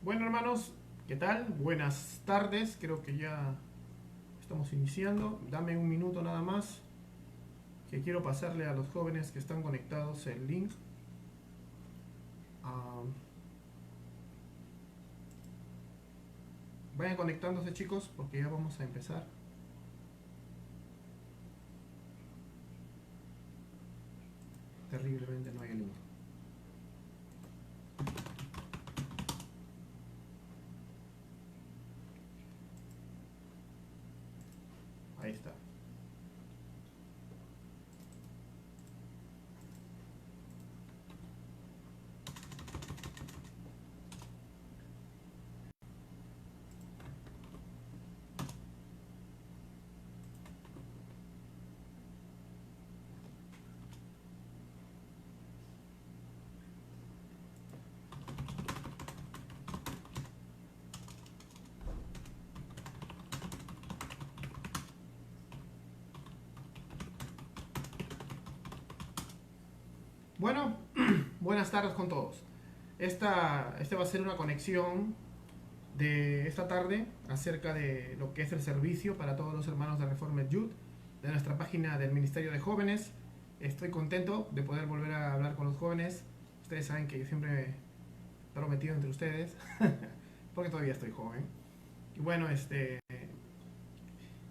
Bueno, hermanos, ¿qué tal? Buenas tardes, creo que ya estamos iniciando. Dame un minuto nada más, que quiero pasarle a los jóvenes que están conectados el link. Ah, vayan conectándose, chicos, porque ya vamos a empezar. Terriblemente no hay el link. Ahí está. Bueno, buenas tardes con todos. Este va a ser una conexión de esta tarde acerca de lo que es el servicio para todos los hermanos de Reformed Youth de nuestra página del Ministerio de Jóvenes. Estoy contento de poder volver a hablar con los jóvenes. Ustedes saben que yo siempre he metido entre ustedes porque todavía estoy joven. Y bueno,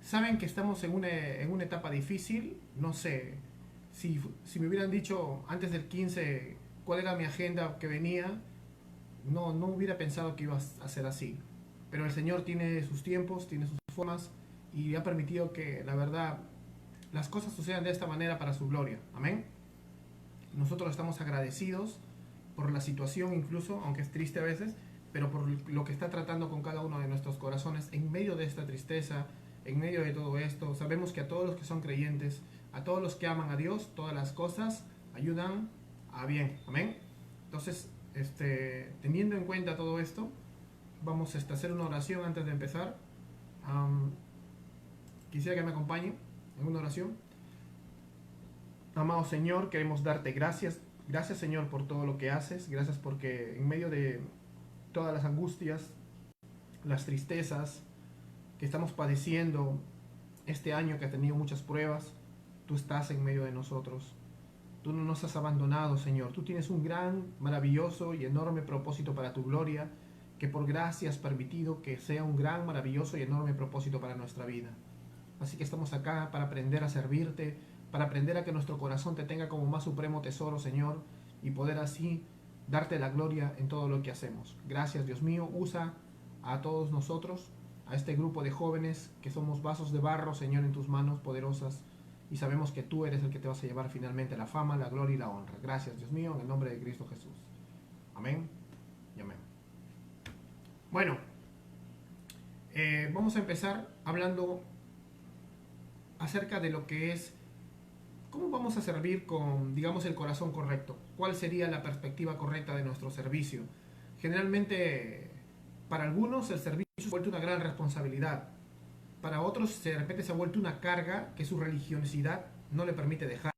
saben que estamos en una etapa difícil. No sé, si me hubieran dicho antes del 15 cuál era mi agenda que venía, no hubiera pensado que iba a ser así. Pero el Señor tiene sus tiempos, tiene sus formas y ha permitido que, la verdad, las cosas sucedan de esta manera para su gloria. Amén. Nosotros estamos agradecidos por la situación, incluso, aunque es triste a veces, pero por lo que está tratando con cada uno de nuestros corazones en medio de esta tristeza, en medio de todo esto. Sabemos que a todos los que son creyentes, a todos los que aman a Dios, todas las cosas ayudan a bien. Amén. Entonces, teniendo en cuenta todo esto, vamos a hacer una oración antes de empezar. Quisiera que me acompañen en una oración. Amado Señor, queremos darte gracias. Gracias, Señor, por todo lo que haces. Gracias porque en medio de todas las angustias, las tristezas que estamos padeciendo este año, que ha tenido muchas pruebas, tú estás en medio de nosotros. Tú no nos has abandonado, Señor. Tú tienes un gran, maravilloso y enorme propósito para tu gloria, que por gracia has permitido que sea un gran, maravilloso y enorme propósito para nuestra vida. Así que estamos acá para aprender a servirte, para aprender a que nuestro corazón te tenga como más supremo tesoro, Señor, y poder así darte la gloria en todo lo que hacemos. Gracias, Dios mío. Usa a todos nosotros, a este grupo de jóvenes que somos vasos de barro, Señor, en tus manos poderosas, y sabemos que tú eres el que te vas a llevar finalmente la fama, la gloria y la honra. Gracias, Dios mío, en el nombre de Cristo Jesús. Amén y amén. Bueno, vamos a empezar hablando acerca de lo que es cómo vamos a servir con, digamos, el corazón correcto. ¿Cuál sería la perspectiva correcta de nuestro servicio? Generalmente, para algunos el servicio se ha vuelto una gran responsabilidad. Para otros de repente se ha vuelto una carga que su religiosidad no le permite dejar.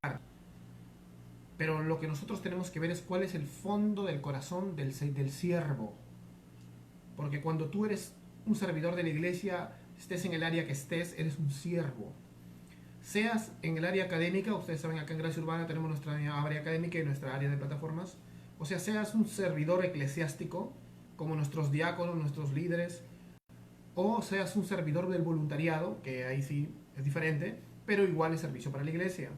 Pero lo que nosotros tenemos que ver es cuál es el fondo del corazón del siervo. Porque cuando tú eres un servidor de la iglesia, estés en el área que estés, eres un siervo. Seas en el área académica, ustedes saben, acá en Gracia Urbana tenemos nuestra área académica y nuestra área de plataformas. O sea, seas un servidor eclesiástico, como nuestros diáconos, nuestros líderes, o seas un servidor del voluntariado, que ahí sí es diferente, pero igual es servicio para la iglesia.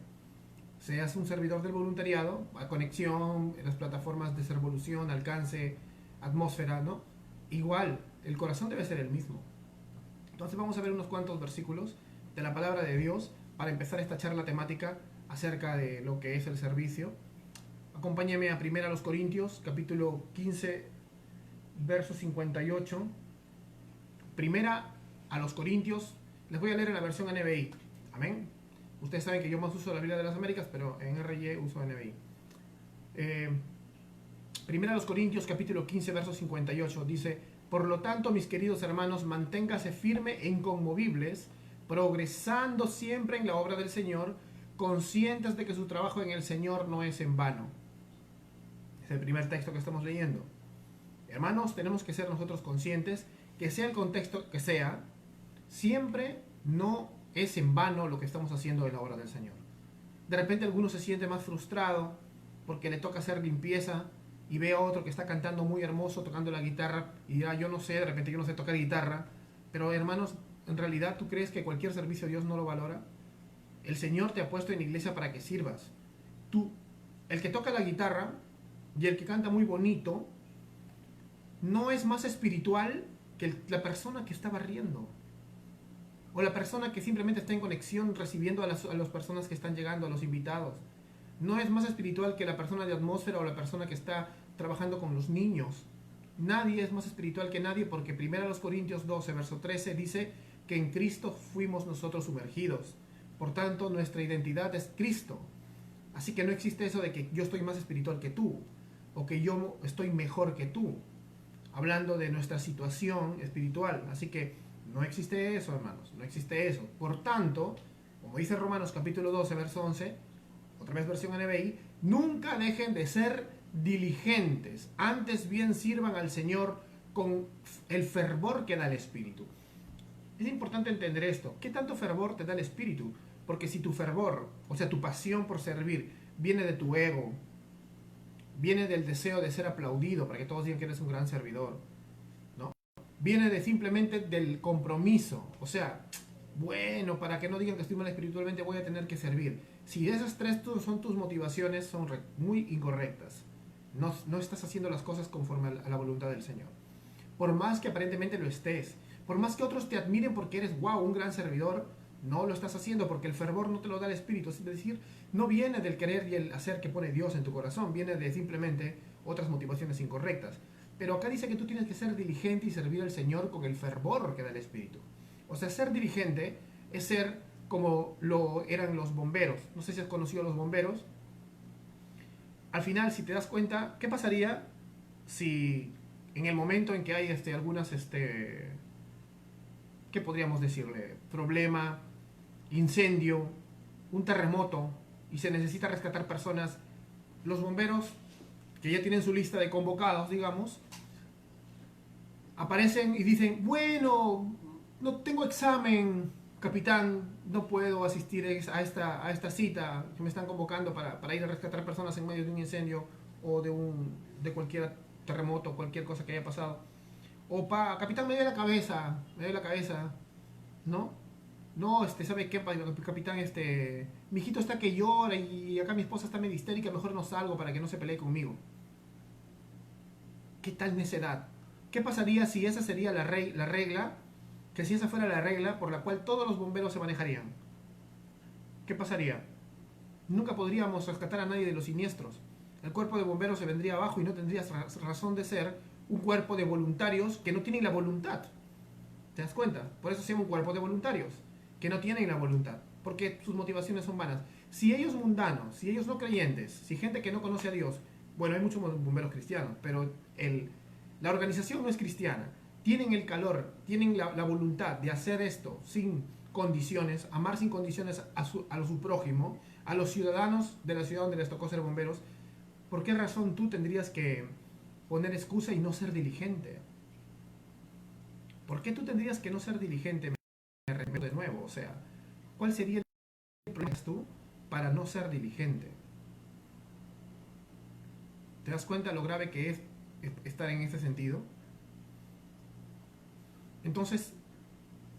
Seas un servidor del voluntariado, a conexión, en las plataformas de Servolución, alcance, atmósfera, ¿no? Igual, el corazón debe ser el mismo. Entonces vamos a ver unos cuantos versículos de la palabra de Dios para empezar esta charla temática acerca de lo que es el servicio. Acompáñame a 1 Corintios, capítulo 15, verso 58. Primera a los Corintios, les voy a leer en la versión NBI. Amén. Ustedes saben que yo más uso la Biblia de las Américas, pero en RY uso NBI. Primera a los Corintios, capítulo 15, verso 58, dice: por lo tanto, mis queridos hermanos, manténgase firme e inconmovibles, progresando siempre en la obra del Señor, conscientes de que su trabajo en el Señor no es en vano. Es el primer texto que estamos leyendo. Hermanos, tenemos que ser nosotros conscientes que sea el contexto que sea, siempre no es en vano lo que estamos haciendo en la obra del Señor. De repente alguno se siente más frustrado porque le toca hacer limpieza y ve a otro que está cantando muy hermoso, tocando la guitarra, y dirá, yo no sé, de repente yo no sé tocar guitarra. Pero hermanos, ¿en realidad tú crees que cualquier servicio Dios no lo valora? El Señor te ha puesto en la iglesia para que sirvas. Tú, el que toca la guitarra y el que canta muy bonito, no es más espiritual que la persona que está barriendo. O la persona que simplemente está en conexión recibiendo a las personas que están llegando, a los invitados. No es más espiritual que la persona de atmósfera o la persona que está trabajando con los niños. Nadie es más espiritual que nadie, porque 1 Corintios 12, verso 13 dice que en Cristo fuimos nosotros sumergidos. Por tanto, nuestra identidad es Cristo. Así que no existe eso de que yo estoy más espiritual que tú, o que yo estoy mejor que tú, hablando de nuestra situación espiritual. Así que no existe eso, hermanos, no existe eso. Por tanto, como dice Romanos capítulo 12, verso 11, otra vez versión NBI, nunca dejen de ser diligentes, antes bien sirvan al Señor con el fervor que da el Espíritu. Es importante entender esto. ¿Qué tanto fervor te da el Espíritu? Porque si tu fervor, o sea, tu pasión por servir, viene de tu ego, viene del deseo de ser aplaudido para que todos digan que eres un gran servidor, ¿no? Viene de simplemente del compromiso, o sea, bueno, para que no digan que estoy mal espiritualmente voy a tener que servir. Si esas tres son tus motivaciones, son muy incorrectas. No estás haciendo las cosas conforme a la voluntad del Señor. Por más que aparentemente lo estés, por más que otros te admiren porque eres, wow, un gran servidor, no lo estás haciendo porque el fervor no te lo da el Espíritu. Es decir, no viene del querer y el hacer que pone Dios en tu corazón, viene de simplemente otras motivaciones incorrectas. Pero acá dice que tú tienes que ser diligente y servir al Señor con el fervor que da el Espíritu. O sea, ser diligente es ser como lo eran los bomberos. No sé si has conocido a los bomberos. Al final, si te das cuenta, ¿qué pasaría si en el momento en que hay algunas, ¿qué podríamos decirle? Problema, incendio, un terremoto, y se necesita rescatar personas, los bomberos, que ya tienen su lista de convocados, digamos, aparecen y dicen, bueno, no tengo examen, capitán, no puedo asistir a esta cita que me están convocando para ir a rescatar personas en medio de un incendio o de cualquier terremoto, cualquier cosa que haya pasado. O capitán, me duele la cabeza, ¿no? No, ¿sabe qué, capitán? Mi hijito está que llora y acá mi esposa está medio histérica, mejor no salgo para que no se pelee conmigo. ¿Qué tal necedad? ¿Qué pasaría si esa sería la regla? Que si esa fuera la regla por la cual todos los bomberos se manejarían. ¿Qué pasaría? Nunca podríamos rescatar a nadie de los siniestros. El cuerpo de bomberos se vendría abajo y no tendría razón de ser un cuerpo de voluntarios que no tienen la voluntad. ¿Te das cuenta? Por eso se llama un cuerpo de voluntarios, que no tienen la voluntad, porque sus motivaciones son vanas. Si ellos mundanos, si ellos no creyentes, si gente que no conoce a Dios, bueno, hay muchos bomberos cristianos, pero la organización no es cristiana, tienen el calor, tienen la voluntad de hacer esto sin condiciones, amar sin condiciones a su prójimo, a los ciudadanos de la ciudad donde les tocó ser bomberos. ¿Por qué razón tú tendrías que poner excusa y no ser diligente? ¿Por qué tú tendrías que no ser diligente? Me repito de nuevo, o sea, ¿cuál sería el problema tú para no ser diligente? ¿Te das cuenta lo grave que es estar en ese sentido? Entonces,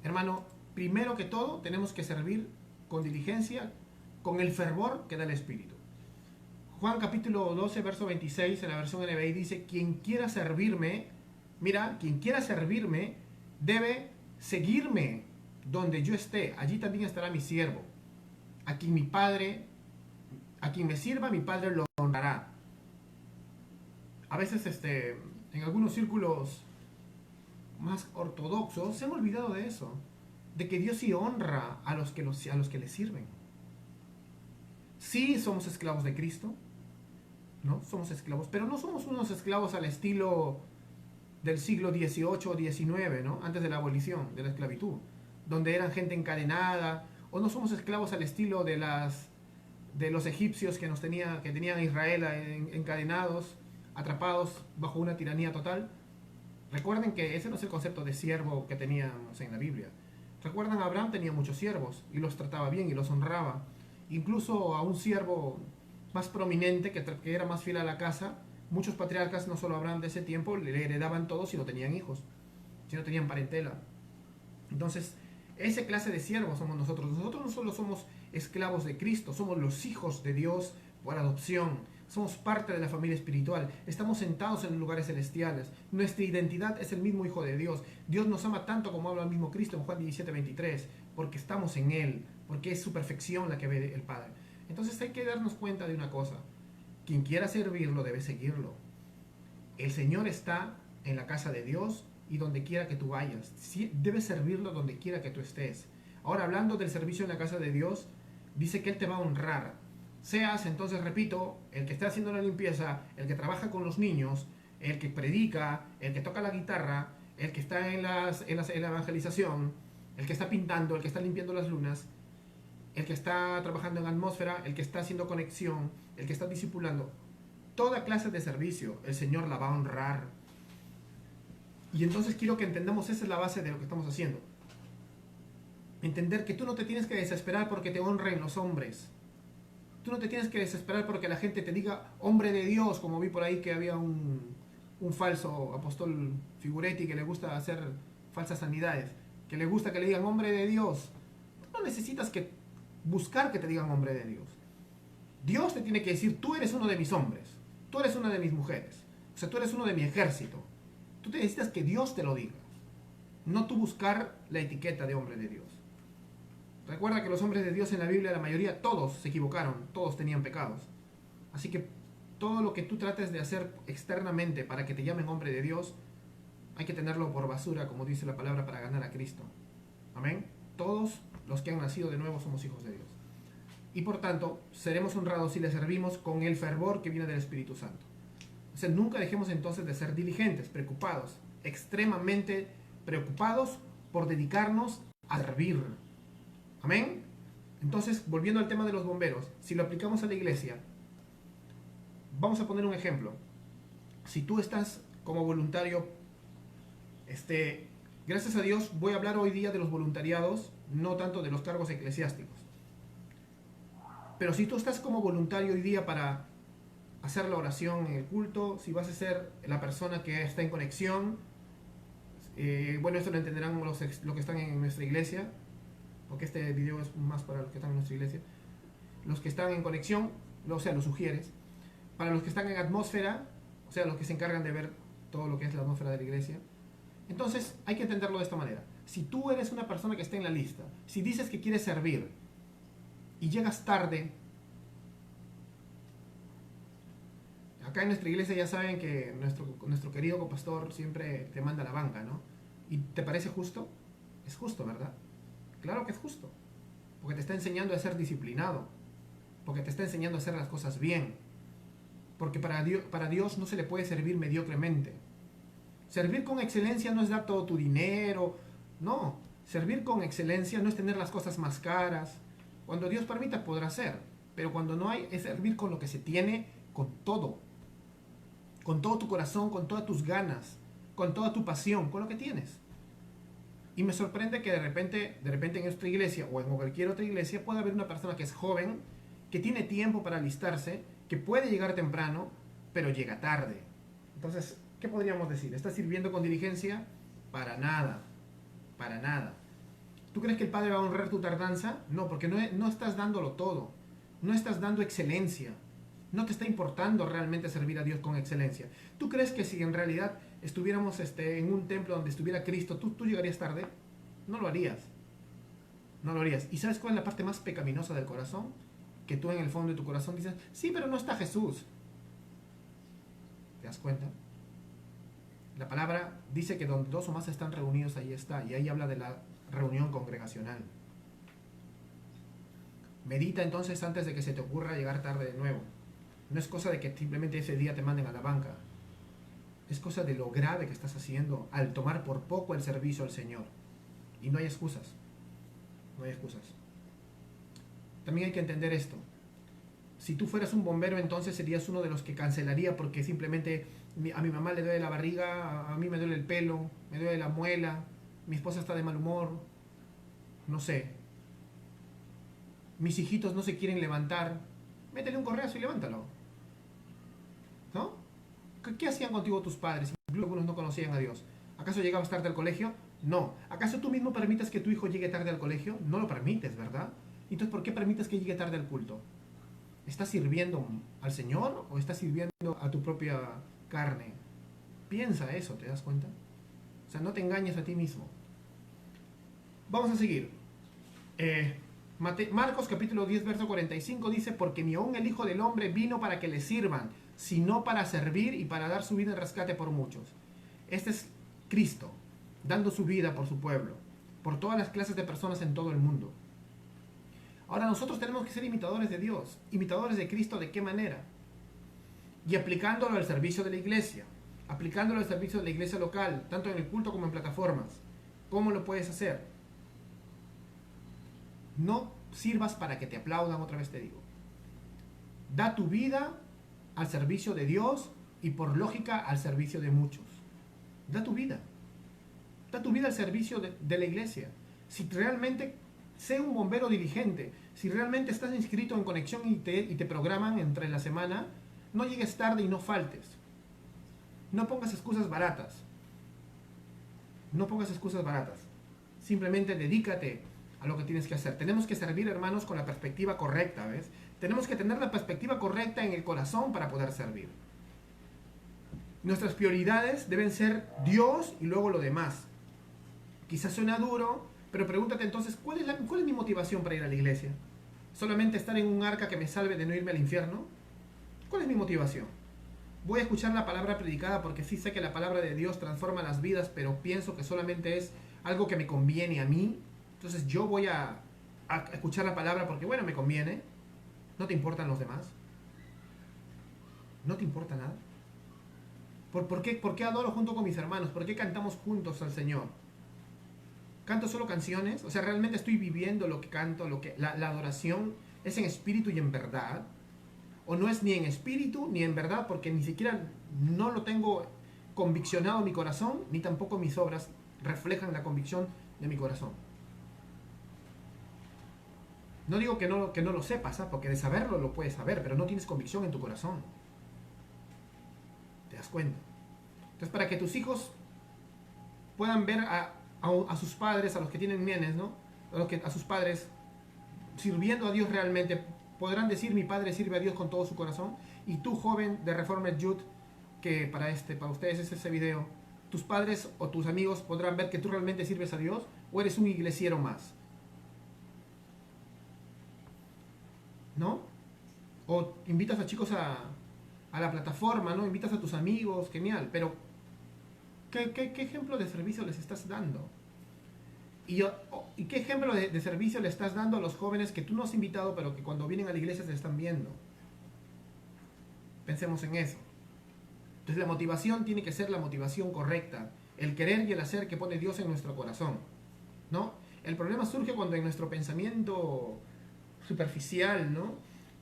hermano, primero que todo tenemos que servir con diligencia, con el fervor que da el Espíritu. Juan capítulo 12, verso 26 en la versión NBI dice, quien quiera servirme, mira, quien quiera servirme debe seguirme donde yo esté, allí también estará mi siervo. A quien me sirva, mi Padre lo honrará. A veces en algunos círculos más ortodoxos se han olvidado de eso, de que Dios sí honra a los que le sirven. Sí somos esclavos de Cristo, ¿no? Somos esclavos, pero no somos unos esclavos al estilo del siglo XVIII o XIX, ¿no? Antes de la abolición de la esclavitud, donde eran gente encadenada, o no somos esclavos al estilo de los egipcios que tenían a Israel encadenados atrapados bajo una tiranía total. Recuerden que ese no es el concepto de siervo que teníamos en la Biblia. Recuerdan, Abraham tenía muchos siervos y los trataba bien y los honraba. Incluso a un siervo más prominente que era más fiel a la casa, muchos patriarcas, no solo Abraham de ese tiempo, le heredaban todo si no tenían hijos, si no tenían parentela. Entonces, esa clase de siervos somos nosotros. Nosotros no solo somos esclavos de Cristo, somos los hijos de Dios por adopción. Somos parte de la familia espiritual. Estamos sentados en lugares celestiales. Nuestra identidad es el mismo Hijo de Dios. Dios nos ama tanto como habla el mismo Cristo en Juan 17:23, porque estamos en Él, porque es su perfección la que ve el Padre. Entonces hay que darnos cuenta de una cosa. Quien quiera servirlo debe seguirlo. El Señor está en la casa de Dios y donde quiera que tú vayas. Debes servirlo donde quiera que tú estés. Ahora, hablando del servicio en la casa de Dios, dice que Él te va a honrar. Seas, entonces repito, el que está haciendo la limpieza, el que trabaja con los niños, el que predica, el que toca la guitarra, el que está en la evangelización, el que está pintando, el que está limpiando las lunas, el que está trabajando en atmósfera, el que está haciendo conexión, el que está discipulando. Toda clase de servicio, el Señor la va a honrar. Y entonces quiero que entendamos, esa es la base de lo que estamos haciendo. Entender que tú no te tienes que desesperar porque te honren los hombres. Tú no te tienes que desesperar porque la gente te diga hombre de Dios, como vi por ahí que había un falso apóstol Figuretti que le gusta hacer falsas sanidades, que le gusta que le digan hombre de Dios. No necesitas buscar que te digan hombre de Dios. Dios te tiene que decir, tú eres uno de mis hombres, tú eres una de mis mujeres, o sea, tú eres uno de mi ejército. Tú te necesitas que Dios te lo diga, no tú buscar la etiqueta de hombre de Dios. Recuerda que los hombres de Dios en la Biblia, la mayoría, todos se equivocaron, todos tenían pecados. Así que todo lo que tú trates de hacer externamente para que te llamen hombre de Dios, hay que tenerlo por basura, como dice la palabra, para ganar a Cristo. Amén. Todos los que han nacido de nuevo somos hijos de Dios. Y por tanto, seremos honrados si le servimos con el fervor que viene del Espíritu Santo. O sea, nunca dejemos entonces de ser diligentes, preocupados, extremadamente preocupados por dedicarnos a servir. Amén. Entonces, volviendo al tema de los bomberos, si lo aplicamos a la iglesia, vamos a poner un ejemplo. Si tú estás como voluntario, gracias a Dios voy a hablar hoy día de los voluntariados, no tanto de los cargos eclesiásticos. Pero si tú estás como voluntario hoy día para hacer la oración en el culto, si vas a ser la persona que está en conexión, bueno, esto lo entenderán los que están en nuestra iglesia, porque este video es más para los que están en nuestra iglesia. Los que están en conexión, o sea, los sugieres. Para los que están en atmósfera, o sea, los que se encargan de ver todo lo que es la atmósfera de la iglesia. Entonces, hay que entenderlo de esta manera. Si tú eres una persona que está en la lista, si dices que quieres servir y llegas tarde, acá en nuestra iglesia ya saben que nuestro querido copastor siempre te manda a la banca, ¿no? ¿Y te parece justo? Es justo, ¿verdad? Claro que es justo, porque te está enseñando a ser disciplinado, porque te está enseñando a hacer las cosas bien, porque para Dios no se le puede servir mediocremente. Servir con excelencia no es dar todo tu dinero, no. Servir con excelencia no es tener las cosas más caras. Cuando Dios permita podrá ser, pero cuando no hay, es servir con lo que se tiene, con todo tu corazón, con todas tus ganas, con toda tu pasión, con lo que tienes. Y me sorprende que de repente en nuestra iglesia o en cualquier otra iglesia pueda haber una persona que es joven, que tiene tiempo para alistarse, que puede llegar temprano, pero llega tarde. Entonces, ¿qué podríamos decir? ¿Estás sirviendo con diligencia? Para nada, para nada. ¿Tú crees que el Padre va a honrar tu tardanza? No, porque no estás dándolo todo, no estás dando excelencia, no te está importando realmente servir a Dios con excelencia. ¿Tú crees que si en realidad estuviéramos en un templo donde estuviera Cristo, ¿tú llegarías tarde? No lo harías. No lo harías. ¿Y sabes cuál es la parte más pecaminosa del corazón? Que tú en el fondo de tu corazón dices, sí, pero no está Jesús. ¿Te das cuenta? La palabra dice que donde dos o más están reunidos, ahí está. Y ahí habla de la reunión congregacional. Medita entonces antes de que se te ocurra llegar tarde de nuevo. No es cosa de que simplemente ese día te manden a la banca. Es cosa de lo grave que estás haciendo al tomar por poco el servicio al Señor. Y no hay excusas. No hay excusas. También hay que entender esto. Si tú fueras un bombero, entonces serías uno de los que cancelaría porque simplemente a mi mamá le duele la barriga, a mí me duele el pelo, me duele la muela, mi esposa está de mal humor, no sé, mis hijitos no se quieren levantar. Métele un correazo y levántalo, ¿no? ¿Qué hacían contigo tus padres? Incluso algunos no conocían a Dios. ¿Acaso llegabas tarde al colegio? No. ¿Acaso tú mismo permites que tu hijo llegue tarde al colegio? No lo permites, ¿verdad? Entonces, ¿por qué permites que llegue tarde al culto? ¿Estás sirviendo al Señor o estás sirviendo a tu propia carne? Piensa eso, ¿te das cuenta? O sea, no te engañes a ti mismo. Vamos a seguir. Marcos capítulo 10, verso 45 dice, porque ni aun el Hijo del Hombre vino para que le sirvan, sino para servir y para dar su vida en rescate por muchos. Este es Cristo, dando su vida por su pueblo, por todas las clases de personas en todo el mundo. Ahora nosotros tenemos que ser imitadores de Dios, imitadores de Cristo. ¿De qué manera? Y aplicándolo al servicio de la iglesia, aplicándolo al servicio de la iglesia local, tanto en el culto como en plataformas. ¿Cómo lo puedes hacer? No sirvas para que te aplaudan, otra vez te digo. Da tu vida al servicio de Dios y por lógica al servicio de muchos. Da tu vida. Da tu vida al servicio de la iglesia. Si realmente, sé un bombero diligente. Si realmente estás inscrito en conexión y te programan entre la semana, no llegues tarde y no faltes. No pongas excusas baratas. No pongas excusas baratas. Simplemente dedícate a lo que tienes que hacer. Tenemos que servir, hermanos, con la perspectiva correcta, ¿ves? Tenemos que tener la perspectiva correcta en el corazón para poder servir. Nuestras prioridades deben ser Dios y luego lo demás. Quizás suena duro, pero pregúntate entonces, ¿cuál es mi motivación para ir a la iglesia? ¿Solamente estar en un arca que me salve de no irme al infierno? ¿Cuál es mi motivación? Voy a escuchar la palabra predicada porque sí sé que la palabra de Dios transforma las vidas, pero pienso que solamente es algo que me conviene a mí. Entonces yo voy a escuchar la palabra porque, bueno, me conviene. ¿No te importan los demás? ¿No te importa nada? ¿Por qué adoro junto con mis hermanos? ¿Por qué cantamos juntos al Señor? ¿Canto solo canciones? O sea, ¿realmente estoy viviendo lo que canto? La adoración es en espíritu y en verdad. ¿O no es ni en espíritu ni en verdad? Porque ni siquiera no lo tengo conviccionado en mi corazón, ni tampoco mis obras reflejan la convicción de mi corazón. No digo que no lo sepas, ¿eh? Porque de saberlo lo puedes saber, pero no tienes convicción en tu corazón. ¿Te das cuenta? Entonces, para que tus hijos puedan ver a sus padres, a los que tienen nenes, ¿no? A sus padres sirviendo a Dios realmente, podrán decir, mi padre sirve a Dios con todo su corazón. Y tú, joven de Reformed Youth, que para ustedes es ese video, tus padres o tus amigos podrán ver que tú realmente sirves a Dios o eres un iglesiero más, ¿no? O invitas a chicos a la plataforma, ¿no? Invitas a tus amigos, genial, pero ¿qué ejemplo de servicio les estás dando? ¿Y qué ejemplo de servicio le estás dando a los jóvenes que tú no has invitado, pero que cuando vienen a la iglesia se están viendo? Pensemos en eso. Entonces la motivación tiene que ser la motivación correcta, el querer y el hacer que pone Dios en nuestro corazón, ¿no? El problema surge cuando en nuestro pensamiento superficial, ¿no?,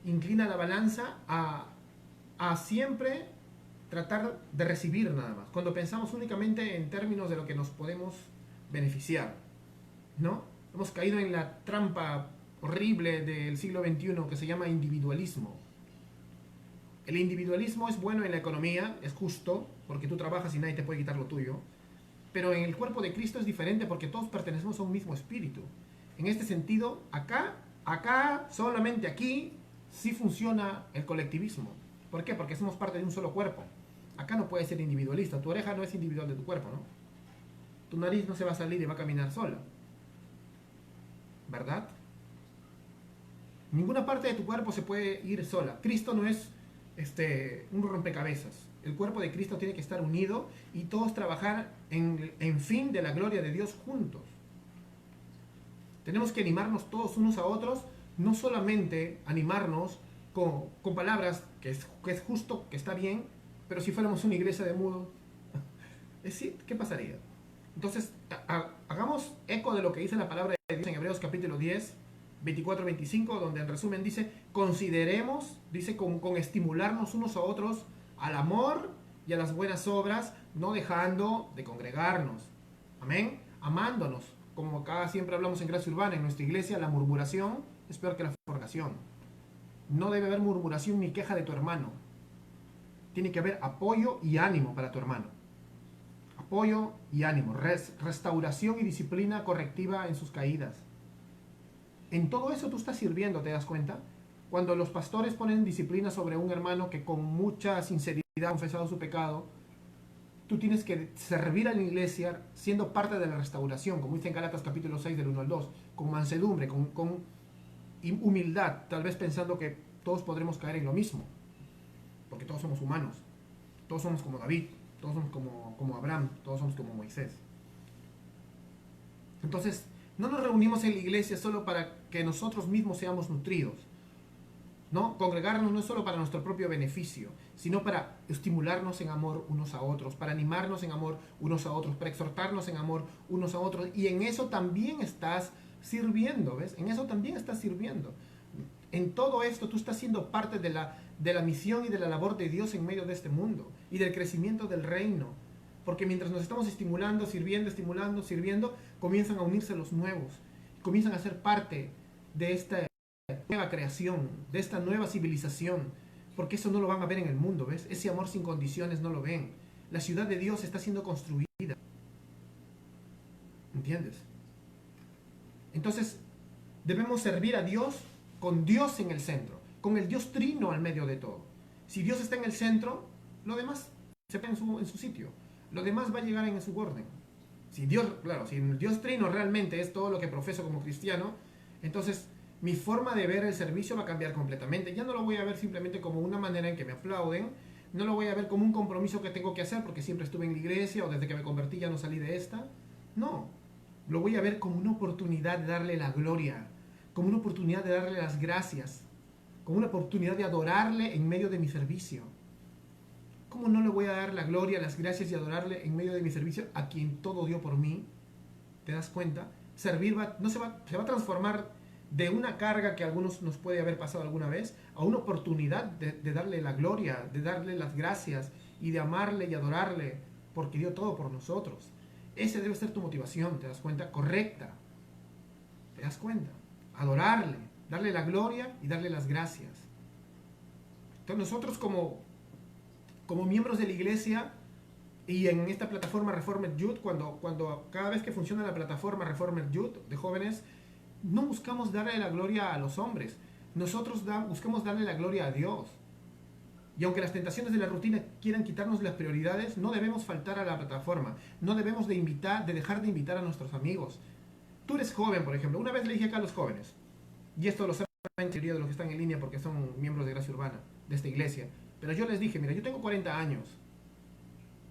inclina la balanza a siempre tratar de recibir nada más, cuando pensamos únicamente en términos de lo que nos podemos beneficiar, ¿no? Hemos caído en la trampa horrible del siglo XXI que se llama individualismo. El individualismo es bueno en la economía, es justo, porque tú trabajas y nadie te puede quitar lo tuyo, pero en el cuerpo de Cristo es diferente porque todos pertenecemos a un mismo espíritu. En este sentido, acá, solamente aquí, sí funciona el colectivismo. ¿Por qué? Porque somos parte de un solo cuerpo. Acá no puedes ser individualista. Tu oreja no es individual de tu cuerpo, ¿no? Tu nariz no se va a salir y va a caminar sola, ¿verdad? Ninguna parte de tu cuerpo se puede ir sola. Cristo no es un rompecabezas. El cuerpo de Cristo tiene que estar unido y todos trabajar en fin de la gloria de Dios juntos. Tenemos que animarnos todos unos a otros, no solamente animarnos con palabras, que es justo, que está bien, pero si fuéramos una iglesia de mudo, ¿qué pasaría? Entonces, hagamos eco de lo que dice la palabra de Dios en Hebreos capítulo 10, 24-25, donde en resumen dice, consideremos, dice, con estimularnos unos a otros al amor y a las buenas obras, no dejando de congregarnos. Amén. Amándonos. Como acá siempre hablamos en Gracia Urbana, en nuestra iglesia, la murmuración es peor que la fornicación. No debe haber murmuración ni queja de tu hermano. Tiene que haber apoyo y ánimo para tu hermano. Apoyo y ánimo. Restauración y disciplina correctiva en sus caídas. En todo eso tú estás sirviendo, ¿te das cuenta? Cuando los pastores ponen disciplina sobre un hermano que con mucha sinceridad ha confesado su pecado, tú tienes que servir a la iglesia siendo parte de la restauración, como dice en Gálatas capítulo 6 del 1 al 2, con mansedumbre, con humildad, tal vez pensando que todos podremos caer en lo mismo, porque todos somos humanos, todos somos como David, todos somos como Abraham, todos somos como Moisés. Entonces, no nos reunimos en la iglesia solo para que nosotros mismos seamos nutridos, ¿no? Congregarnos no es solo para nuestro propio beneficio, sino para estimularnos en amor unos a otros, para animarnos en amor unos a otros, para exhortarnos en amor unos a otros. Y en eso también estás sirviendo, ¿ves? En eso también estás sirviendo. En todo esto tú estás siendo parte de la misión y de la labor de Dios en medio de este mundo y del crecimiento del reino. Porque mientras nos estamos estimulando, sirviendo, estimulando, sirviendo, comienzan a unirse los nuevos, comienzan a ser parte de esta nueva creación, de esta nueva civilización, porque eso no lo van a ver en el mundo, ¿ves? Ese amor sin condiciones no lo ven. La ciudad de Dios está siendo construida. ¿Entiendes? Entonces, debemos servir a Dios con Dios en el centro, con el Dios trino al medio de todo. Si Dios está en el centro, lo demás se pone en su sitio. Lo demás va a llegar en su orden. Si Dios, claro, si el Dios trino realmente es todo lo que profeso como cristiano, entonces mi forma de ver el servicio va a cambiar completamente. Ya no lo voy a ver simplemente como una manera en que me aplauden, no lo voy a ver como un compromiso que tengo que hacer porque siempre estuve en la iglesia o desde que me convertí ya no salí de esta. No, lo voy a ver como una oportunidad de darle la gloria, como una oportunidad de darle las gracias, como una oportunidad de adorarle en medio de mi servicio. ¿Cómo no le voy a dar la gloria, las gracias y adorarle en medio de mi servicio a quien todo dio por mí? ¿Te das cuenta? Servir se va a transformar de una carga que a algunos nos puede haber pasado alguna vez a una oportunidad de darle la gloria, de darle las gracias y de amarle y adorarle porque dio todo por nosotros. Esa debe ser tu motivación, ¿te das cuenta? Correcta. ¿Te das cuenta? Adorarle, darle la gloria y darle las gracias. Entonces nosotros como miembros de la iglesia y en esta plataforma Reformed Youth, cuando cada vez que funciona la plataforma Reformed Youth de jóvenes, no buscamos darle la gloria a los hombres, nosotros buscamos darle la gloria a Dios. Y aunque las tentaciones de la rutina quieran quitarnos las prioridades, no debemos faltar a la plataforma, no debemos de dejar de invitar a nuestros amigos. Tú eres joven, por ejemplo, una vez le dije acá a los jóvenes, y esto lo saben la mayoría de los que están en línea porque son miembros de Gracia Urbana, de esta iglesia, pero yo les dije, mira, yo tengo 40 años,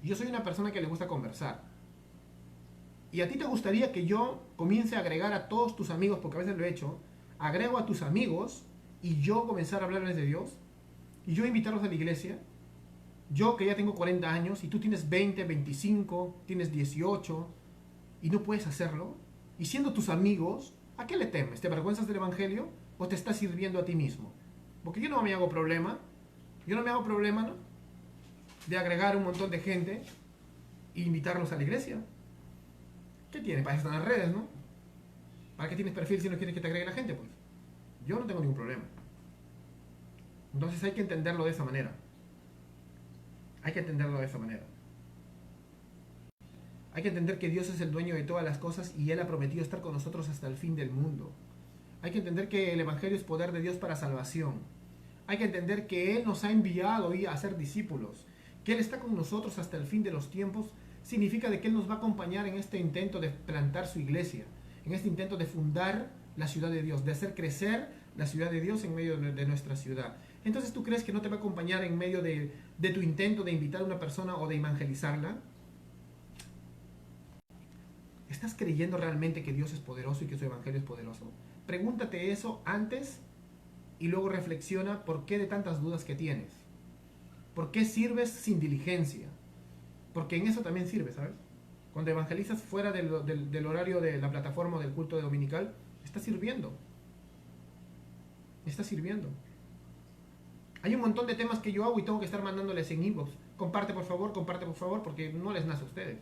yo soy una persona que le gusta conversar, y a ti te gustaría que yo comience a agregar a todos tus amigos, porque a veces lo he hecho, agrego a tus amigos y yo comenzar a hablarles de Dios, y yo invitarlos a la iglesia, yo que ya tengo 40 años, y tú tienes 20, 25, tienes 18, y no puedes hacerlo, y siendo tus amigos, ¿a qué le temes? ¿Te avergüenzas del evangelio o te estás sirviendo a ti mismo? Porque yo no me hago problema, ¿no?, de agregar un montón de gente e invitarlos a la iglesia. ¿Qué tiene? Para eso están las redes, ¿no? ¿Para qué tienes perfil si no quieres que te agregue la gente? Pues yo no tengo ningún problema. Entonces hay que entenderlo de esa manera. Hay que entenderlo de esa manera. Hay que entender que Dios es el dueño de todas las cosas y Él ha prometido estar con nosotros hasta el fin del mundo. Hay que entender que el Evangelio es poder de Dios para salvación. Hay que entender que Él nos ha enviado a ser discípulos, que Él está con nosotros hasta el fin de los tiempos. Significa de que Él nos va a acompañar en este intento de plantar su iglesia, en este intento de fundar la ciudad de Dios, de hacer crecer la ciudad de Dios en medio de nuestra ciudad. Entonces, ¿tú crees que no te va a acompañar en medio de tu intento de invitar a una persona o de evangelizarla? ¿Estás creyendo realmente que Dios es poderoso y que su evangelio es poderoso? Pregúntate eso antes y luego reflexiona por qué de tantas dudas que tienes. ¿Por qué sirves sin diligencia? Porque en eso también sirve, ¿sabes? Cuando evangelizas fuera del horario de la plataforma o del culto dominical, estás sirviendo. Estás sirviendo. Hay un montón de temas que yo hago y tengo que estar mandándoles en inbox. Comparte por favor, porque no les nace a ustedes.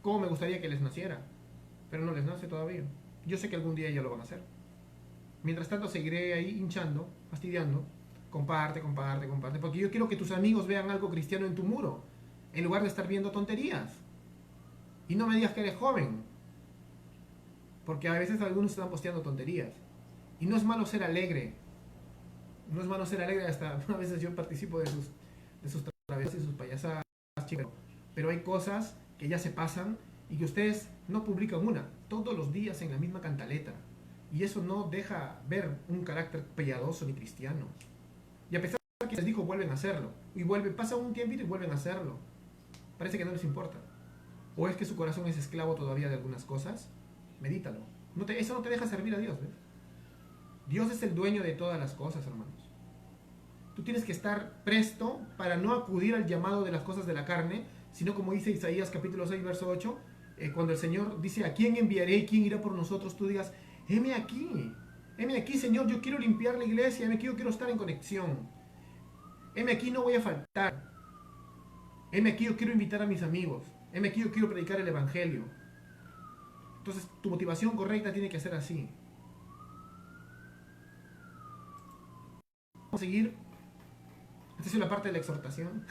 Como me gustaría que les naciera, pero no les nace todavía. Yo sé que algún día ya lo van a hacer. Mientras tanto seguiré ahí hinchando, fastidiando. Comparte, porque yo quiero que tus amigos vean algo cristiano en tu muro, en lugar de estar viendo tonterías. Y no me digas que eres joven, porque a veces algunos están posteando tonterías. Y no es malo ser alegre. No es malo ser alegre, hasta a veces yo participo de sus travesuras y sus payasadas, chicos. Pero hay cosas que ya se pasan y que ustedes no publican una, todos los días en la misma cantaleta. Y eso no deja ver un carácter piadoso ni cristiano. Y a pesar de que les dijo, vuelven a hacerlo. Y pasa un tiempito y vuelven a hacerlo. Parece que no les importa. O es que su corazón es esclavo todavía de algunas cosas. Medítalo. Eso no te deja servir a Dios, ¿ves? Dios es el dueño de todas las cosas, hermanos. Tú tienes que estar presto para no acudir al llamado de las cosas de la carne, sino como dice Isaías capítulo 6, verso 8, cuando el Señor dice, ¿a quién enviaré y quién irá por nosotros? Tú digas, heme aquí, Señor, yo quiero limpiar la iglesia, heme aquí, yo quiero estar en conexión. Heme aquí, no voy a faltar. Heme aquí, yo quiero invitar a mis amigos. Heme aquí, yo quiero predicar el Evangelio. Entonces, tu motivación correcta tiene que ser así. Vamos a seguir. Esta es la parte de la exhortación.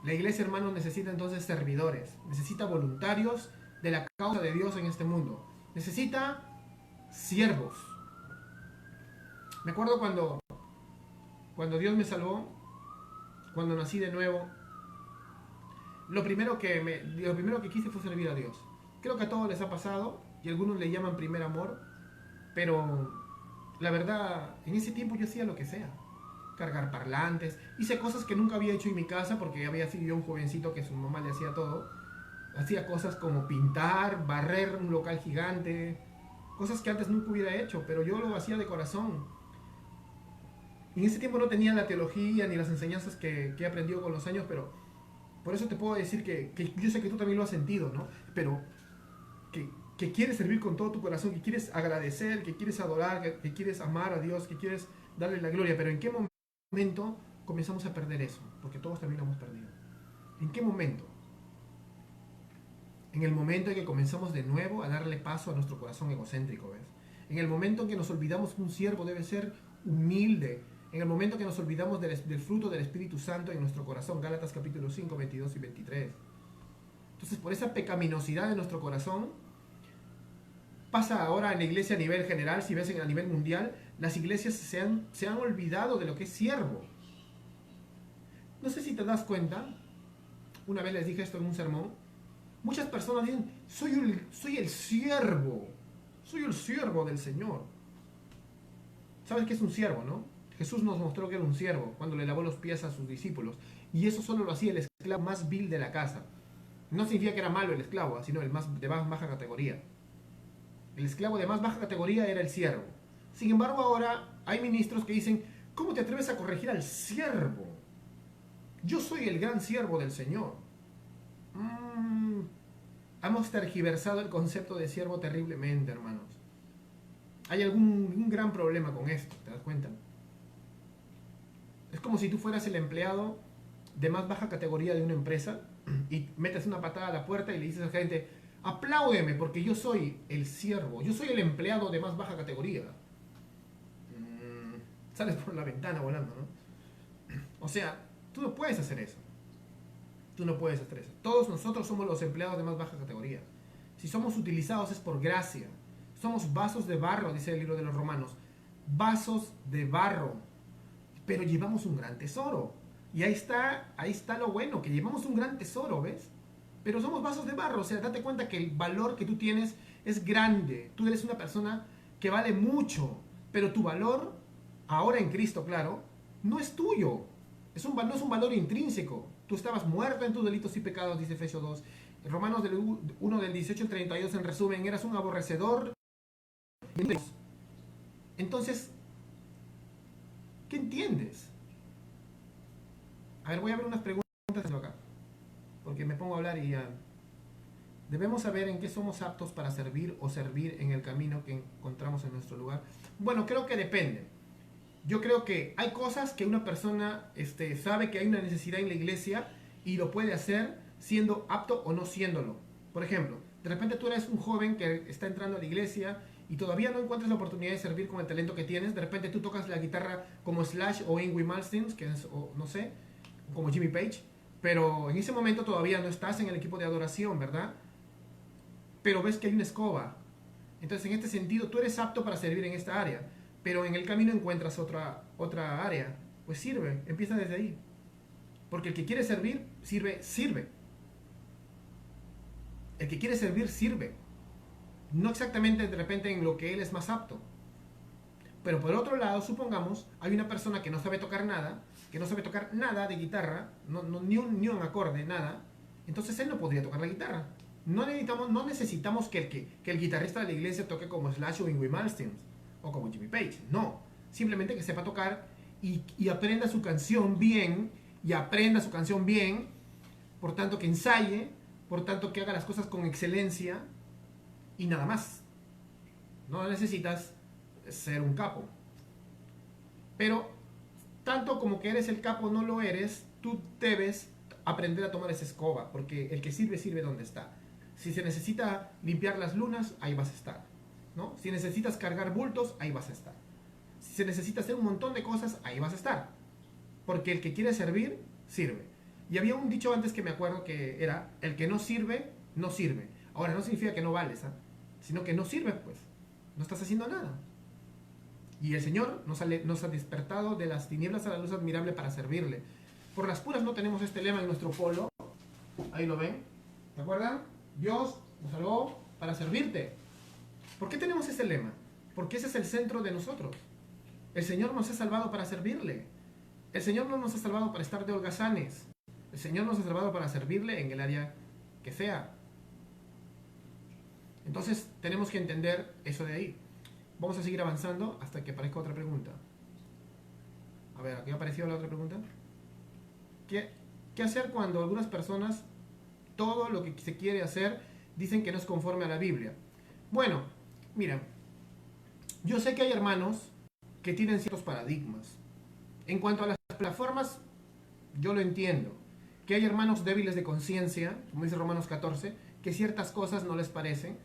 La iglesia, hermanos, necesita entonces servidores, necesita voluntarios de la causa de Dios en este mundo, necesita siervos. Me acuerdo cuando Dios me salvó, cuando nací de nuevo, lo primero que quise fue servir a Dios. Creo que a todos les ha pasado y algunos le llaman primer amor, pero la verdad, en ese tiempo yo hacía lo que sea. Cargar parlantes, hice cosas que nunca había hecho en mi casa porque había sido yo un jovencito que su mamá le hacía todo. Hacía cosas como pintar, barrer un local gigante, cosas que antes nunca hubiera hecho, pero yo lo hacía de corazón. Y en ese tiempo no tenía la teología ni las enseñanzas que he aprendido con los años, pero por eso te puedo decir que yo sé que tú también lo has sentido, ¿no? Pero que quieres servir con todo tu corazón, que quieres agradecer, que quieres adorar, que quieres amar a Dios, que quieres darle la gloria, pero ¿en qué momento comenzamos a perder eso? Porque todos también lo hemos perdido. ¿En qué momento? En el momento en que comenzamos de nuevo a darle paso a nuestro corazón egocéntrico, ¿ves? En el momento en que nos olvidamos que un siervo debe ser humilde. En el momento que nos olvidamos del fruto del Espíritu Santo en nuestro corazón. Gálatas capítulo 5, 22 y 23. Entonces, por esa pecaminosidad de nuestro corazón, pasa ahora en la iglesia a nivel general, si ves a nivel mundial, las iglesias se han olvidado de lo que es siervo. No sé si te das cuenta, una vez les dije esto en un sermón, muchas personas dicen, soy el siervo del Señor. ¿Sabes qué es un siervo, no? Jesús nos mostró que era un siervo cuando le lavó los pies a sus discípulos. Y eso solo lo hacía el esclavo más vil de la casa. No significa que era malo el esclavo, sino el de más baja categoría. El esclavo de más baja categoría era el siervo. Sin embargo, ahora hay ministros que dicen, ¿cómo te atreves a corregir al siervo? Yo soy el gran siervo del Señor. Hemos tergiversado el concepto de siervo terriblemente, hermanos. Hay un gran problema con esto, ¿te das cuenta? Es como si tú fueras el empleado de más baja categoría de una empresa y metes una patada a la puerta y le dices a la gente, apláudeme porque yo soy el siervo, yo soy el empleado de más baja categoría. Sales por la ventana volando, ¿no? O sea, tú no puedes hacer eso. Tú no puedes hacer eso. Todos nosotros somos los empleados de más baja categoría. Si somos utilizados es por gracia. Somos vasos de barro, dice el libro de los Romanos. Vasos de barro. Pero llevamos un gran tesoro. Y ahí está lo bueno, que llevamos un gran tesoro, ¿ves? Pero somos vasos de barro. O sea, date cuenta que el valor que tú tienes es grande. Tú eres una persona que vale mucho. Pero tu valor, ahora en Cristo, claro, no es tuyo. No es un valor intrínseco. Tú estabas muerto en tus delitos y pecados, dice Efesios 2. Romanos 1 del 18 al 32, en resumen, eras un aborrecedor. Entonces, ¿qué entiendes? A ver, voy a ver unas preguntas acá. Porque me pongo a hablar y ya Debemos saber en qué somos aptos para servir o servir en el camino que encontramos en nuestro lugar. Bueno, creo que depende. Yo creo que hay cosas que una persona sabe que hay una necesidad en la iglesia y lo puede hacer siendo apto o no siéndolo. Por ejemplo, de repente tú eres un joven que está entrando a la iglesia y todavía no encuentras la oportunidad de servir con el talento que tienes. De repente tú tocas la guitarra como Slash o Yngwie Malmsteen, que es, o no sé, como Jimmy Page. Pero en ese momento todavía no estás en el equipo de adoración, ¿verdad? Pero ves que hay una escoba. Entonces, en este sentido, tú eres apto para servir en esta área. Pero en el camino encuentras otra área. Pues sirve, empieza desde ahí. Porque el que quiere servir, sirve. El que quiere servir, sirve. No exactamente de repente en lo que él es más apto. Pero por otro lado, supongamos, hay una persona que no sabe tocar nada, de guitarra, ni un acorde, nada. Entonces él no podría tocar la guitarra. No necesitamos que el guitarrista de la iglesia toque como Slash o Yngwie Malmsteen o como Jimmy Page. No. Simplemente que sepa tocar y aprenda su canción bien. Por tanto, que ensaye. Por tanto, que haga las cosas con excelencia. Y nada más. No necesitas ser un capo. Pero, tanto como que eres el capo no lo eres, tú debes aprender a tomar esa escoba. Porque el que sirve donde está. Si se necesita limpiar las lunas, ahí vas a estar, ¿no? Si necesitas cargar bultos, ahí vas a estar. Si se necesita hacer un montón de cosas, ahí vas a estar. Porque el que quiere servir, sirve. Y había un dicho antes que me acuerdo que era, el que no sirve, no sirve. Ahora, no significa que no vales, sino que no sirve, pues. No estás haciendo nada. Y el Señor nos ha despertado de las tinieblas a la luz admirable para servirle. Por las puras no tenemos este lema en nuestro polo. Ahí lo ven. ¿Se acuerdan? Dios nos salvó para servirte. ¿Por qué tenemos ese lema? Porque ese es el centro de nosotros. El Señor nos ha salvado para servirle. El Señor no nos ha salvado para estar de holgazanes. El Señor nos ha salvado para servirle en el área que sea. Entonces tenemos que entender eso de ahí. Vamos a seguir avanzando hasta que aparezca otra pregunta. A ver, ¿aquí ha aparecido la otra pregunta? ¿Qué hacer cuando algunas personas todo lo que se quiere hacer dicen que no es conforme a la Biblia? Bueno, mira, yo sé que hay hermanos que tienen ciertos paradigmas. En cuanto a las plataformas, yo lo entiendo. Que hay hermanos débiles de conciencia, como dice Romanos 14, que ciertas cosas no les parecen,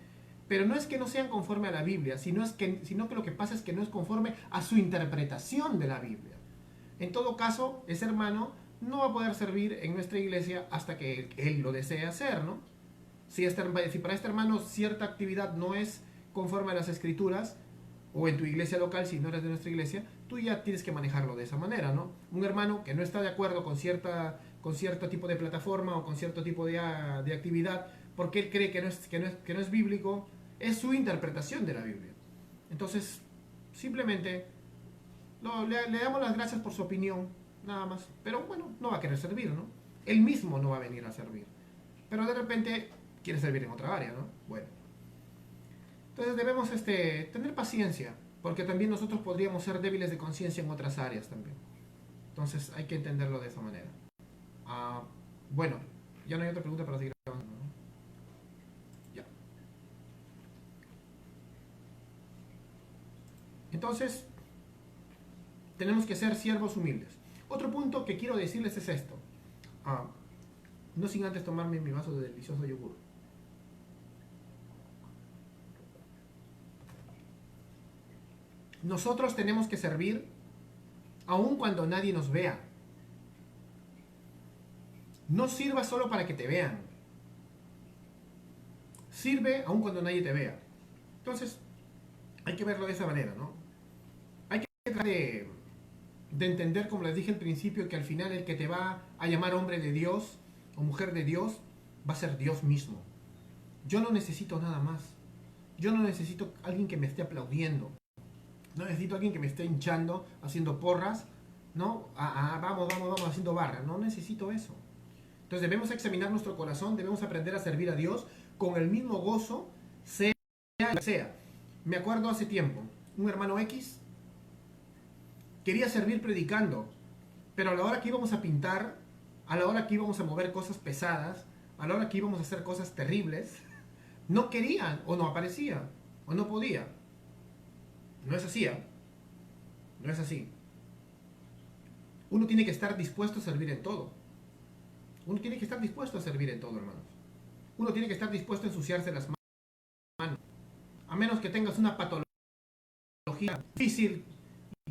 pero no es que no sean conforme a la Biblia, sino que lo que pasa es que no es conforme a su interpretación de la Biblia. En todo caso, ese hermano no va a poder servir en nuestra iglesia hasta que él lo desee hacer, ¿no? Si para este hermano cierta actividad no es conforme a las escrituras, o en tu iglesia local, si no eres de nuestra iglesia, tú ya tienes que manejarlo de esa manera, ¿no? Un hermano que no está de acuerdo con cierto tipo de plataforma o con cierto tipo de actividad, porque él cree que no es bíblico, es su interpretación de la Biblia. Entonces, simplemente le damos las gracias por su opinión, nada más. Pero bueno, no va a querer servir, ¿no? Él mismo no va a venir a servir. Pero de repente quiere servir en otra área, ¿no? Bueno. Entonces debemos tener paciencia, porque también nosotros podríamos ser débiles de conciencia en otras áreas también. Entonces hay que entenderlo de esa manera. Bueno, ya no hay otra pregunta para seguir avanzando, ¿no? Ya. Entonces, tenemos que ser siervos humildes. Otro punto que quiero decirles es esto. No sin antes tomarme mi vaso de delicioso yogur. Nosotros tenemos que servir aun cuando nadie nos vea. No sirva solo para que te vean. Sirve aun cuando nadie te vea. Entonces, hay que verlo de esa manera, ¿no? Hay que tratar de entender, como les dije al principio, que al final el que te va a llamar hombre de Dios o mujer de Dios va a ser Dios mismo. Yo no necesito nada más. Yo no necesito alguien que me esté aplaudiendo. No necesito alguien que me esté hinchando, haciendo porras, ¿no? Vamos, haciendo barra. No necesito eso. Entonces debemos examinar nuestro corazón, debemos aprender a servir a Dios con el mismo gozo, sea lo que sea. Me acuerdo hace tiempo, un hermano X quería servir predicando, pero a la hora que íbamos a pintar, a la hora que íbamos a mover cosas pesadas, a la hora que íbamos a hacer cosas terribles, No querían o no aparecía o no podía. No es así, ¿eh? No es así. Uno tiene que estar dispuesto a servir en todo. Uno tiene que estar dispuesto a servir en todo, hermanos. Uno tiene que estar dispuesto a ensuciarse las manos. A menos que tengas una patología difícil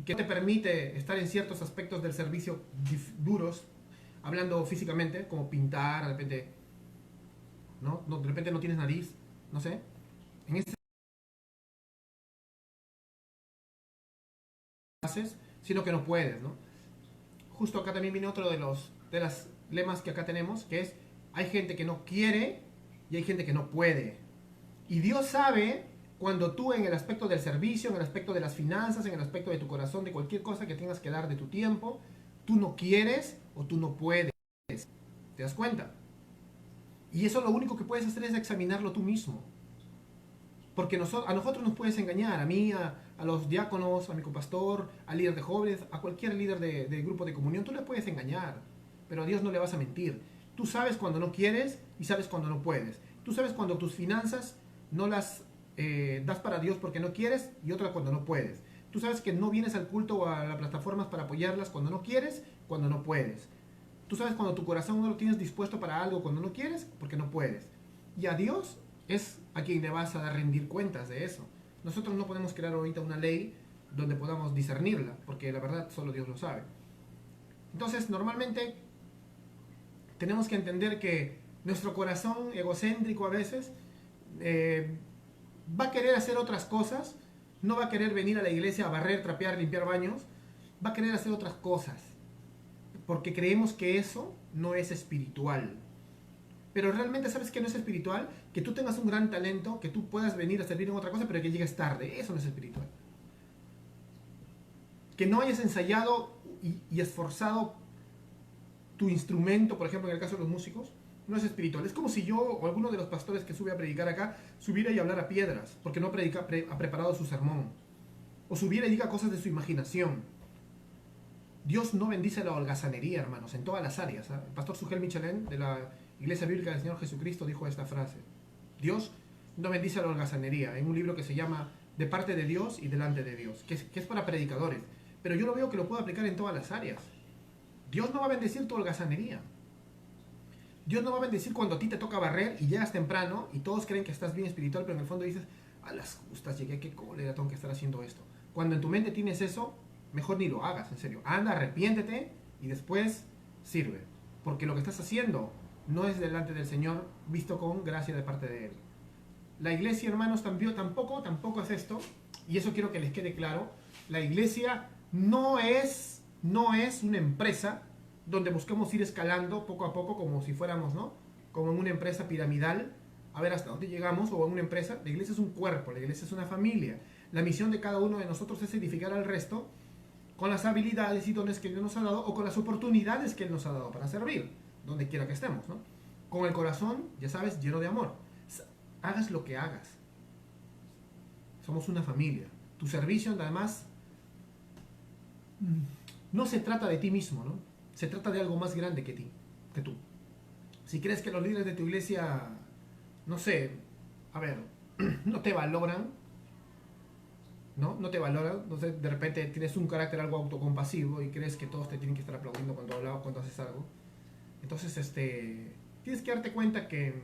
que no te permite estar en ciertos aspectos del servicio duros, hablando físicamente, como pintar, de repente, ¿no? De repente no tienes nariz, no sé. En este haces, sino que no puedes, ¿no? Justo acá también viene otro de las lemas que acá tenemos, que es, hay gente que no quiere y hay gente que no puede. Y Dios sabe cuando tú en el aspecto del servicio, en el aspecto de las finanzas, en el aspecto de tu corazón, de cualquier cosa que tengas que dar de tu tiempo, tú no quieres o tú no puedes. ¿Te das cuenta? Y eso lo único que puedes hacer es examinarlo tú mismo. Porque a nosotros nos puedes engañar, a mí, a los diáconos, a mi copastor, al líder de jóvenes, a cualquier líder de grupo de comunión, tú le puedes engañar, pero a Dios no le vas a mentir. Tú sabes cuando no quieres y sabes cuando no puedes. Tú sabes cuando tus finanzas no las das para Dios porque no quieres y otras cuando no puedes. Tú sabes que no vienes al culto o a las plataformas para apoyarlas cuando no quieres, cuando no puedes. Tú sabes cuando tu corazón no lo tienes dispuesto para algo cuando no quieres, porque no puedes. Y a Dios es a quien le vas a rendir cuentas de eso. Nosotros no podemos crear ahorita una ley donde podamos discernirla, porque la verdad solo Dios lo sabe. Entonces, normalmente tenemos que entender que nuestro corazón egocéntrico a veces va a querer hacer otras cosas, no va a querer venir a la iglesia a barrer, trapear, limpiar baños, va a querer hacer otras cosas, porque creemos que eso no es espiritual. Pero realmente, ¿sabes qué no es espiritual? Que tú tengas un gran talento, que tú puedas venir a servir en otra cosa, pero que llegues tarde. Eso no es espiritual. Que no hayas ensayado y esforzado tu instrumento, por ejemplo, en el caso de los músicos, no es espiritual. Es como si yo o alguno de los pastores que sube a predicar acá subiera y hablara piedras, porque no ha preparado su sermón. O subiera y diga cosas de su imaginación. Dios no bendice la holgazanería, hermanos, en todas las áreas. El pastor Sugel Michelén, de la Iglesia Bíblica del Señor Jesucristo, dijo esta frase. Dios no bendice la holgazanería, en un libro que se llama De parte de Dios y delante de Dios, que es para predicadores. Pero yo lo veo que lo puedo aplicar en todas las áreas. Dios no va a bendecir tu holgazanería. Dios no va a bendecir cuando a ti te toca barrer y llegas temprano y todos creen que estás bien espiritual, pero en el fondo dices, a las justas llegué, qué cólera tengo que estar haciendo esto. Cuando en tu mente tienes eso, mejor ni lo hagas, en serio. Anda, arrepiéntete y después sirve. Porque lo que estás haciendo no es delante del Señor, visto con gracia de parte de Él. La iglesia, hermanos, tampoco es esto, y eso quiero que les quede claro. La iglesia no es una empresa donde busquemos ir escalando poco a poco como si fuéramos, ¿no? Como en una empresa piramidal, a ver hasta dónde llegamos, o en una empresa. La iglesia es un cuerpo, la iglesia es una familia. La misión de cada uno de nosotros es edificar al resto con las habilidades y dones que Dios nos ha dado o con las oportunidades que Él nos ha dado para servir, donde quiera que estemos, ¿no? Con el corazón, ya sabes, lleno de amor. Hagas lo que hagas. Somos una familia. Tu servicio, además, no se trata de ti mismo, ¿no? Se trata de algo más grande que ti, que tú. Si crees que los líderes de tu iglesia, no sé, a ver, no te valoran, ¿no? No te valoran, entonces de repente tienes un carácter algo autocompasivo y crees que todos te tienen que estar aplaudiendo cuando haces algo. Entonces, tienes que darte cuenta que,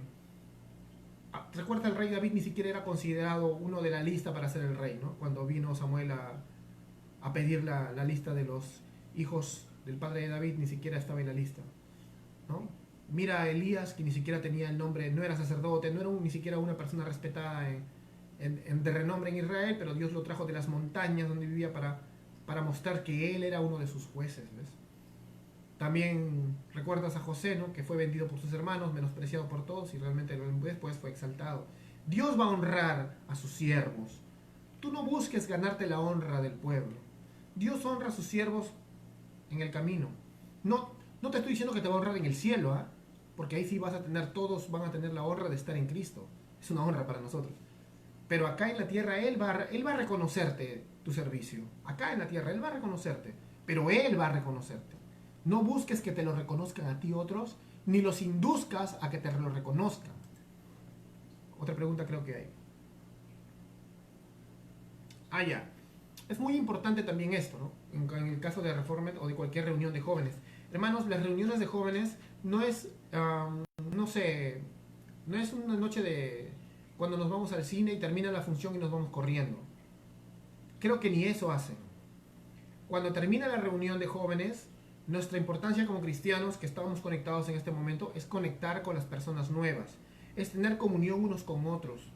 recuerda, el rey David ni siquiera era considerado uno de la lista para ser el rey, ¿no? Cuando vino Samuel a pedir la lista de los hijos del padre de David, ni siquiera estaba en la lista, ¿no? Mira a Elías, que ni siquiera tenía el nombre, no era sacerdote, no era ni siquiera una persona respetada de renombre en Israel, pero Dios lo trajo de las montañas donde vivía para mostrar que él era uno de sus jueces, ¿ves? También recuerdas a José, ¿no? Que fue vendido por sus hermanos, menospreciado por todos y realmente después fue exaltado. Dios va a honrar a sus siervos. Tú no busques ganarte la honra del pueblo. Dios honra a sus siervos en el camino. No te estoy diciendo que te va a honrar en el cielo, ¿eh? Porque ahí sí todos van a tener la honra de estar en Cristo. Es una honra para nosotros. Pero acá en la tierra Él va a reconocerte tu servicio. Acá en la tierra Él va a reconocerte. Pero Él va a reconocerte. No busques que te lo reconozcan a ti otros, ni los induzcas a que te lo reconozcan. Otra pregunta creo que hay. Ah, ya. Es muy importante también esto, ¿no? En el caso de Reformed o de cualquier reunión de jóvenes. Hermanos, las reuniones de jóvenes no es, no sé, no es una noche de cuando nos vamos al cine y termina la función y nos vamos corriendo. Creo que ni eso hacen. Cuando termina la reunión de jóvenes, nuestra importancia como cristianos que estábamos conectados en este momento es conectar con las personas nuevas, es tener comunión unos con otros.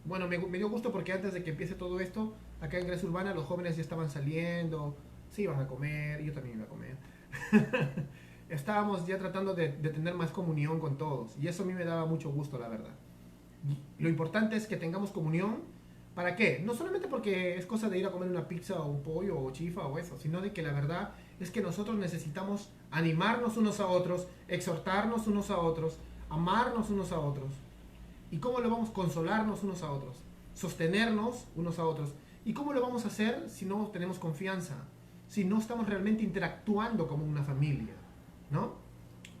Bueno, me dio gusto porque antes de que empiece todo esto, acá en Grecia Urbana los jóvenes ya estaban saliendo, se iban a comer, yo también iba a comer. Estábamos ya tratando de tener más comunión con todos y eso a mí me daba mucho gusto, la verdad. Lo importante es que tengamos comunión. ¿Para qué? No solamente porque es cosa de ir a comer una pizza o un pollo o chifa o eso, sino de que la verdad es que nosotros necesitamos animarnos unos a otros, exhortarnos unos a otros, amarnos unos a otros. ¿Y cómo lo vamos a consolarnos unos a otros? Sostenernos unos a otros. ¿Y cómo lo vamos a hacer si no tenemos confianza? Si no estamos realmente interactuando como una familia, ¿no?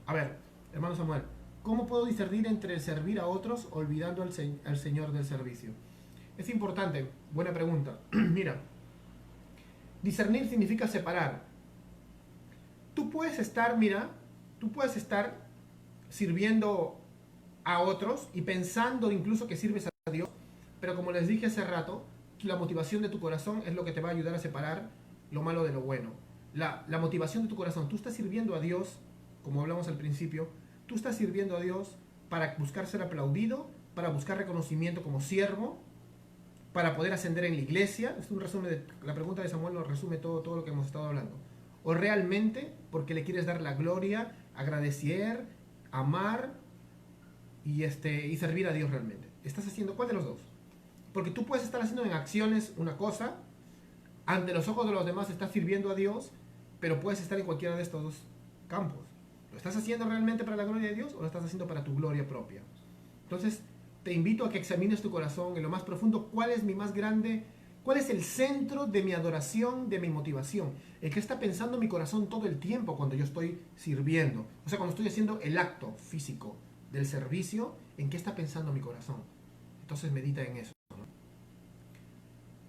A ver, hermano Samuel, ¿cómo puedo discernir entre servir a otros olvidando al Señor del servicio? Es importante, buena pregunta. Mira, discernir significa separar. Tú puedes estar, mira, tú puedes estar sirviendo a otros y pensando incluso que sirves a Dios, pero como les dije hace rato, la motivación de tu corazón es lo que te va a ayudar a separar lo malo de lo bueno. La motivación de tu corazón, tú estás sirviendo a Dios, como hablamos al principio, tú estás sirviendo a Dios para buscar ser aplaudido, para buscar reconocimiento como siervo, para poder ascender en la iglesia. Es un resumen de la pregunta de Samuel, lo resume todo lo que hemos estado hablando. O realmente porque le quieres dar la gloria, agradecer, amar y servir a Dios realmente. ¿Estás haciendo cuál de los dos? Porque tú puedes estar haciendo en acciones una cosa, ante los ojos de los demás estás sirviendo a Dios, pero puedes estar en cualquiera de estos dos campos. ¿Lo estás haciendo realmente para la gloria de Dios o lo estás haciendo para tu gloria propia? Entonces, te invito a que examines tu corazón en lo más profundo. ¿Cuál es mi más grande? ¿Cuál es el centro de mi adoración, de mi motivación? ¿En qué está pensando mi corazón todo el tiempo cuando yo estoy sirviendo? O sea, cuando estoy haciendo el acto físico del servicio, ¿en qué está pensando mi corazón? Entonces medita en eso, ¿no?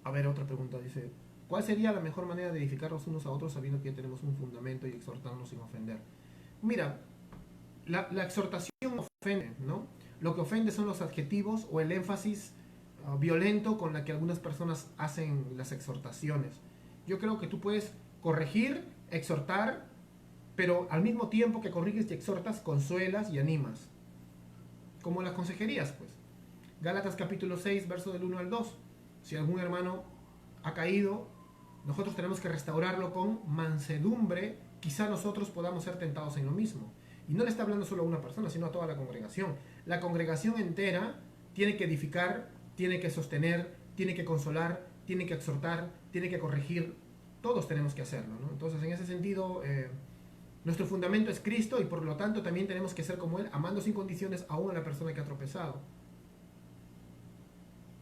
A ver, otra pregunta. Dice, ¿cuál sería la mejor manera de edificarnos unos a otros sabiendo que ya tenemos un fundamento y exhortarnos sin ofender? Mira, la exhortación ofende, ¿no? Lo que ofende son los adjetivos o el énfasis violento con la que algunas personas hacen las exhortaciones. Yo creo que tú puedes corregir, exhortar, pero al mismo tiempo que corriges y exhortas, consuelas y animas. Como las consejerías, pues. Gálatas capítulo 6, verso del 1 al 2. Si algún hermano ha caído, nosotros tenemos que restaurarlo con mansedumbre. Quizá nosotros podamos ser tentados en lo mismo. Y no le está hablando solo a una persona, sino a toda la congregación. La congregación entera tiene que edificar, tiene que sostener, tiene que consolar, tiene que exhortar, tiene que corregir. Todos tenemos que hacerlo, ¿no? Entonces, en ese sentido, nuestro fundamento es Cristo y por lo tanto también tenemos que ser como Él, amando sin condiciones aún a la persona que ha tropezado.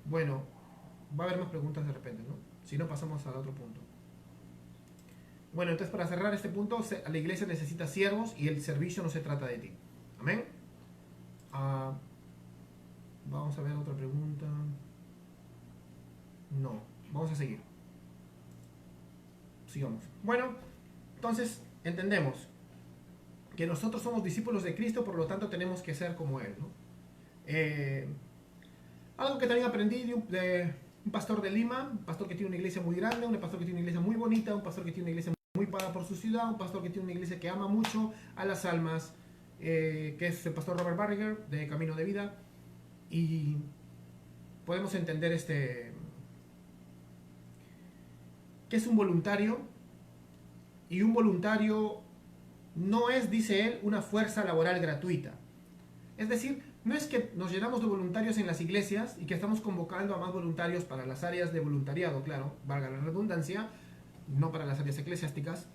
Bueno, va a haber más preguntas de repente, ¿no? Si no, pasamos al otro punto. Bueno, entonces para cerrar este punto, la iglesia necesita siervos y el servicio no se trata de ti. Amén. Vamos a ver otra pregunta. No, vamos a seguir. Sigamos. Bueno, entonces entendemos que nosotros somos discípulos de Cristo, por lo tanto tenemos que ser como Él, ¿no? Algo que también aprendí de un pastor de Lima, un pastor que tiene una iglesia muy grande, un pastor que tiene una iglesia muy bonita, un pastor que tiene una iglesia muy pagada por su ciudad, un pastor que tiene una iglesia que ama mucho a las almas, que es el pastor Robert Barriger de Camino de Vida. Y podemos entender que es un voluntario, y un voluntario no es, dice él, una fuerza laboral gratuita. Es decir, no es que nos llenamos de voluntarios en las iglesias y que estamos convocando a más voluntarios para las áreas de voluntariado, claro, valga la redundancia, no para las áreas eclesiásticas.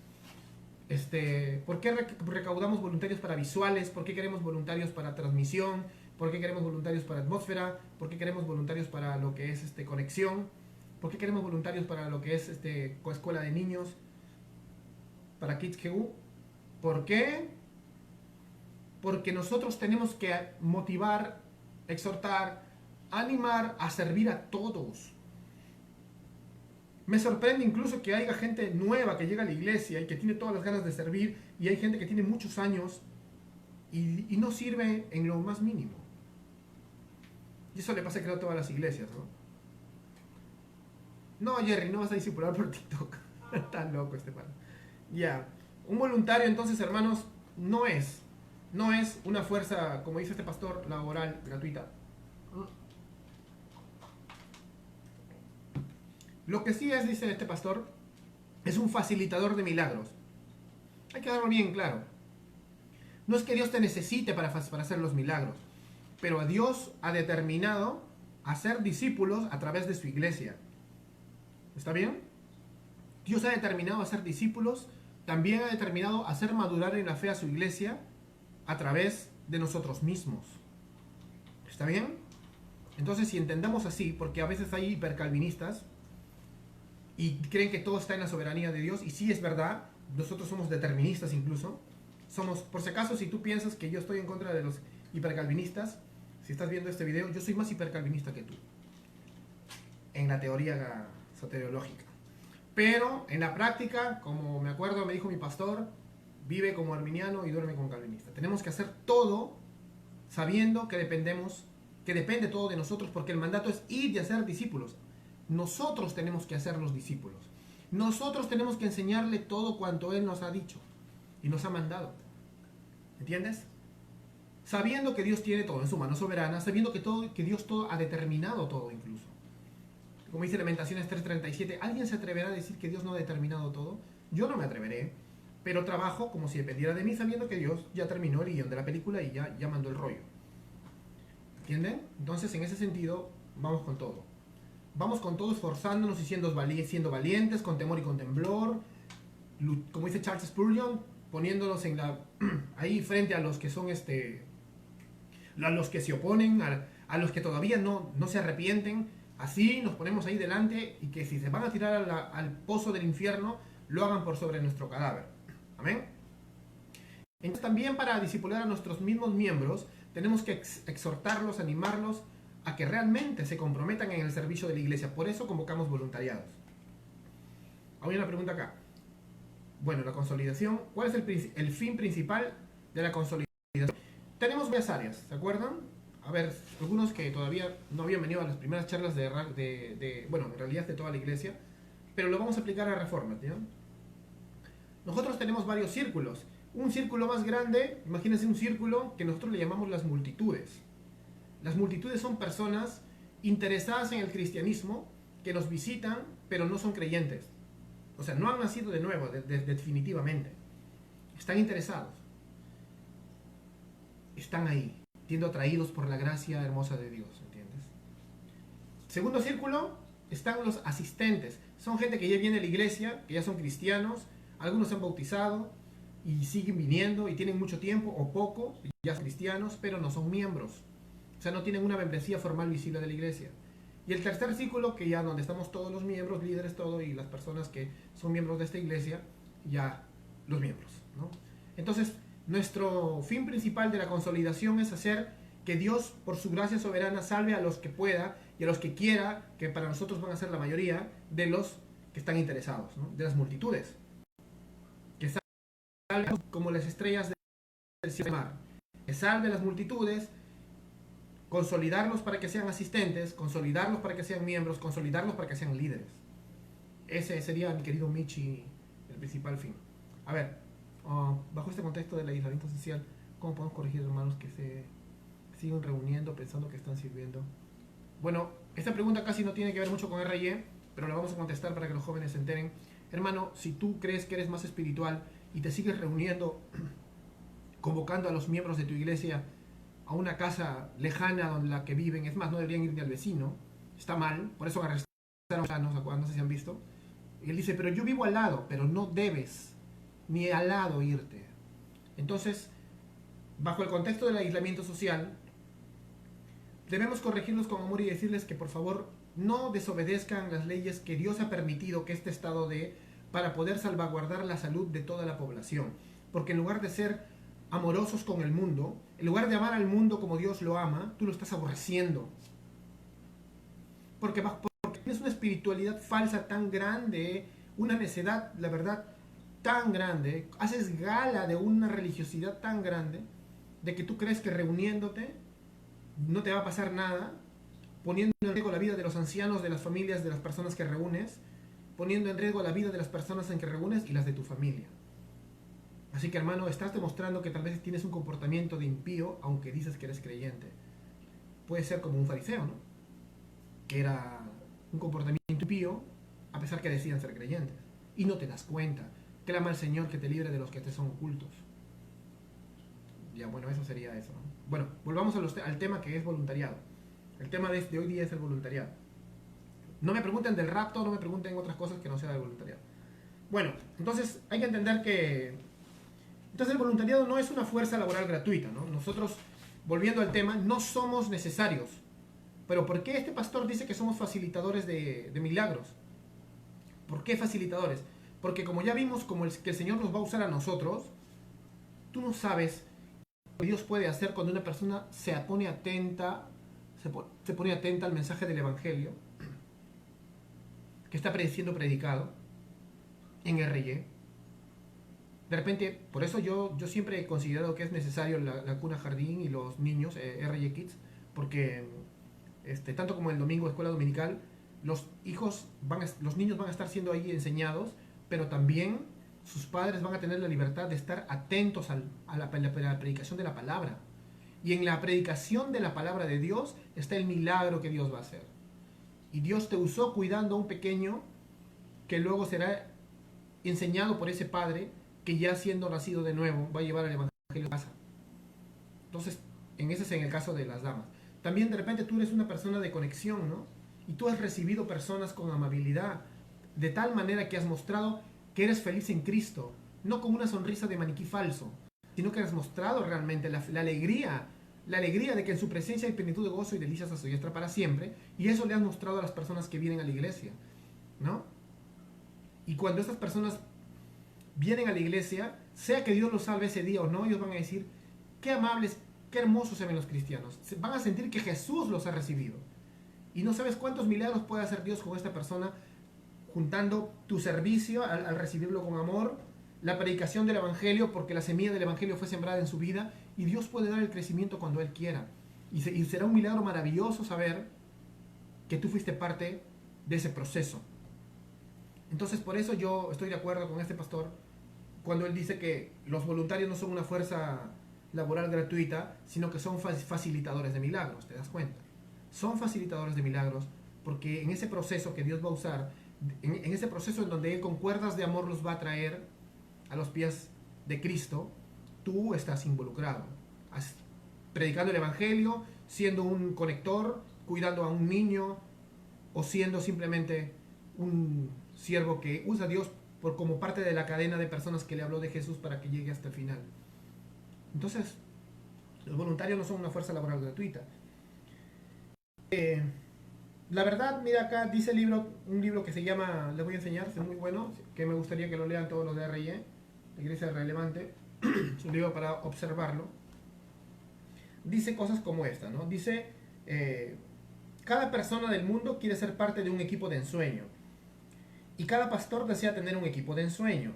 ¿Por qué recaudamos voluntarios para visuales? ¿Por qué queremos voluntarios para transmisión? ¿Por qué queremos voluntarios para atmósfera? ¿Por qué queremos voluntarios para lo que es conexión? ¿Por qué queremos voluntarios para lo que es escuela de niños? Para Kids GU. ¿Por qué? Porque nosotros tenemos que motivar exhortar, animar a servir a todos. Me sorprende incluso que haya gente nueva que llega a la iglesia y que tiene todas las ganas de servir, y hay gente que tiene muchos años y no sirve en lo más mínimo. Y eso le pasa creo a todas las iglesias, ¿no? No, Jerry, no vas a discipular por TikTok. Está loco este pan. Ya. Un voluntario, entonces, hermanos, no es una fuerza, como dice este pastor, laboral, gratuita. Lo que sí es, dice este pastor, es un facilitador de milagros. Hay que darlo bien claro. No es que Dios te necesite para hacer los milagros, pero a Dios ha determinado hacer discípulos a través de su iglesia. ¿Está bien? Dios ha determinado hacer discípulos, también ha determinado hacer madurar en la fe a su iglesia a través de nosotros mismos. ¿Está bien? Entonces, si entendamos así, porque a veces hay hipercalvinistas y creen que todo está en la soberanía de Dios, y sí es verdad, nosotros somos deterministas incluso. Somos, por si acaso, si tú piensas que yo estoy en contra de los hipercalvinistas, si estás viendo este video, yo soy más hipercalvinista que tú, en la teoría soteriológica. Pero en la práctica, como me acuerdo, me dijo mi pastor, vive como arminiano y duerme como calvinista. Tenemos que hacer todo sabiendo que depende todo de nosotros, porque el mandato es ir y hacer discípulos. Nosotros tenemos que hacer los discípulos. Nosotros tenemos que enseñarle todo cuanto Él nos ha dicho y nos ha mandado. ¿Entiendes? Sabiendo que Dios tiene todo en su mano soberana, sabiendo que Dios todo ha determinado todo incluso. Como dice Lamentaciones 3:37, ¿alguien se atreverá a decir que Dios no ha determinado todo? Yo no me atreveré, pero trabajo como si dependiera de mí, sabiendo que Dios ya terminó el guión de la película y ya mandó el rollo. ¿Entienden? Entonces, en ese sentido, vamos con todo. Vamos con todo esforzándonos y siendo valientes, con temor y con temblor. Como dice Charles Spurgeon, poniéndonos ahí frente a los que son a los que se oponen, a los que todavía no se arrepienten. Así nos ponemos ahí delante, y que si se van a tirar al pozo del infierno, lo hagan por sobre nuestro cadáver. Amén. Entonces, también para discipular a nuestros mismos miembros, tenemos que exhortarlos, animarlos a que realmente se comprometan en el servicio de la iglesia. Por eso convocamos voluntariados. Hay una pregunta acá. Bueno, la consolidación. ¿Cuál es el fin principal de la consolidación? Tenemos varias áreas, ¿se acuerdan? A ver, algunos que todavía no habían venido a las primeras charlas bueno, en realidad de toda la iglesia, pero lo vamos a aplicar a Reforma, ¿no? Nosotros tenemos varios círculos. Un círculo más grande, imagínense un círculo que nosotros le llamamos las multitudes. Las multitudes son personas interesadas en el cristianismo, que nos visitan, pero no son creyentes. O sea, no han nacido de nuevo, definitivamente. Están interesados. Están ahí, siendo atraídos por la gracia hermosa de Dios, ¿entiendes? Segundo círculo, están los asistentes. Son gente que ya viene a la iglesia, que ya son cristianos, algunos se han bautizado y siguen viniendo y tienen mucho tiempo o poco, ya son cristianos, pero no son miembros. O sea, no tienen una membresía formal visible de la iglesia. Y el tercer círculo, que ya donde estamos todos los miembros, líderes, todo, y las personas que son miembros de esta iglesia, ya los miembros, ¿no? Entonces, nuestro fin principal de la consolidación es hacer que Dios, por su gracia soberana, salve a los que pueda y a los que quiera, que para nosotros van a ser la mayoría de los que están interesados, ¿no? De las multitudes. Que salve como las estrellas del cielo y mar. Que salve a las multitudes, consolidarlos para que sean asistentes, consolidarlos para que sean miembros, consolidarlos para que sean líderes. Ese sería, mi querido Michi, el principal fin. A ver, bajo este contexto del aislamiento social, ¿cómo podemos corregir hermanos que se siguen reuniendo pensando que están sirviendo? Bueno, esta pregunta casi no tiene que ver mucho con RY, pero la vamos a contestar para que los jóvenes se enteren. Hermano, si tú crees que eres más espiritual y te sigues reuniendo, convocando a los miembros de tu iglesia a una casa lejana donde la que viven, es más, no deberían ir ni al vecino, está mal, por eso arrestaron a no sé si han visto. Y él dice, pero yo vivo al lado, pero no debes ni al lado irte. Entonces, bajo el contexto del aislamiento social, debemos corregirlos con amor y decirles que por favor no desobedezcan las leyes que Dios ha permitido que este Estado dé para poder salvaguardar la salud de toda la población. Porque en lugar de ser amorosos con el mundo, en lugar de amar al mundo como Dios lo ama, tú lo estás aborreciendo. Porque tienes una espiritualidad falsa tan grande, una necedad, la verdad, tan grande, haces gala de una religiosidad tan grande, de que tú crees que reuniéndote no te va a pasar nada, poniendo en riesgo la vida de los ancianos, de las familias, de las personas que reúnes, poniendo en riesgo la vida de las personas en que reúnes y las de tu familia. Así que, hermano, estás demostrando que tal vez tienes un comportamiento de impío, aunque dices que eres creyente. Puede ser como un fariseo, ¿no? Que era un comportamiento impío, a pesar que decían ser creyentes. Y no te das cuenta. Clama al Señor que te libre de los que te son ocultos. Ya, bueno, eso sería eso, ¿no? Bueno, volvamos al tema que es voluntariado. El tema de hoy día es el voluntariado. No me pregunten del rapto, no me pregunten otras cosas que no sea del voluntariado. Bueno, entonces hay que entender que... Entonces el voluntariado no es una fuerza laboral gratuita, ¿no? Nosotros, volviendo al tema, no somos necesarios. Pero ¿por qué este pastor dice que somos facilitadores de milagros? ¿Por qué facilitadores? Porque como ya vimos, que el Señor nos va a usar a nosotros, tú no sabes lo que Dios puede hacer cuando una persona se pone atenta al mensaje del Evangelio que está siendo predicado en RY. De repente, por eso yo siempre he considerado que es necesario la cuna jardín y los niños, RY Kids, porque tanto como el domingo, escuela dominical, los niños van a estar siendo ahí enseñados, pero también sus padres van a tener la libertad de estar atentos a la predicación de la palabra. Y en la predicación de la palabra de Dios está el milagro que Dios va a hacer. Y Dios te usó cuidando a un pequeño que luego será enseñado por ese padre que ya siendo nacido de nuevo va a llevar el evangelio a casa. Entonces, ese es en el caso de las damas. También de repente tú eres una persona de conexión, ¿no? Y tú has recibido personas con amabilidad, de tal manera que has mostrado que eres feliz en Cristo, no con una sonrisa de maniquí falso, sino que has mostrado realmente la alegría de que en su presencia hay plenitud de gozo y delicias a su diestra para siempre, y eso le has mostrado a las personas que vienen a la iglesia, ¿no? Y cuando estas personas vienen a la iglesia, sea que Dios los salve ese día o no, ellos van a decir, qué amables, qué hermosos se ven los cristianos. Van a sentir que Jesús los ha recibido. Y no sabes cuántos milagros puede hacer Dios con esta persona, juntando tu servicio al recibirlo con amor, la predicación del Evangelio, porque la semilla del Evangelio fue sembrada en su vida, y Dios puede dar el crecimiento cuando Él quiera. Y será un milagro maravilloso saber que tú fuiste parte de ese proceso. Entonces, por eso yo estoy de acuerdo con este pastor cuando él dice que los voluntarios no son una fuerza laboral gratuita, sino que son facilitadores de milagros, ¿te das cuenta? Son facilitadores de milagros porque en ese proceso que Dios va a usar, en ese proceso en donde Él con cuerdas de amor los va a traer a los pies de Cristo, tú estás involucrado, predicando el Evangelio, siendo un conector, cuidando a un niño, o siendo simplemente un siervo que usa a Dios como parte de la cadena de personas que le habló de Jesús para que llegue hasta el final. Entonces, los voluntarios no son una fuerza laboral gratuita. La verdad, mira acá dice un libro que se llama, les voy a enseñar, es muy bueno, que me gustaría que lo lean todos los de RY, la Iglesia Relevante, es un libro para observarlo. Dice cosas como esta, ¿no? Dice, cada persona del mundo quiere ser parte de un equipo de ensueño. Y cada pastor desea tener un equipo de ensueño.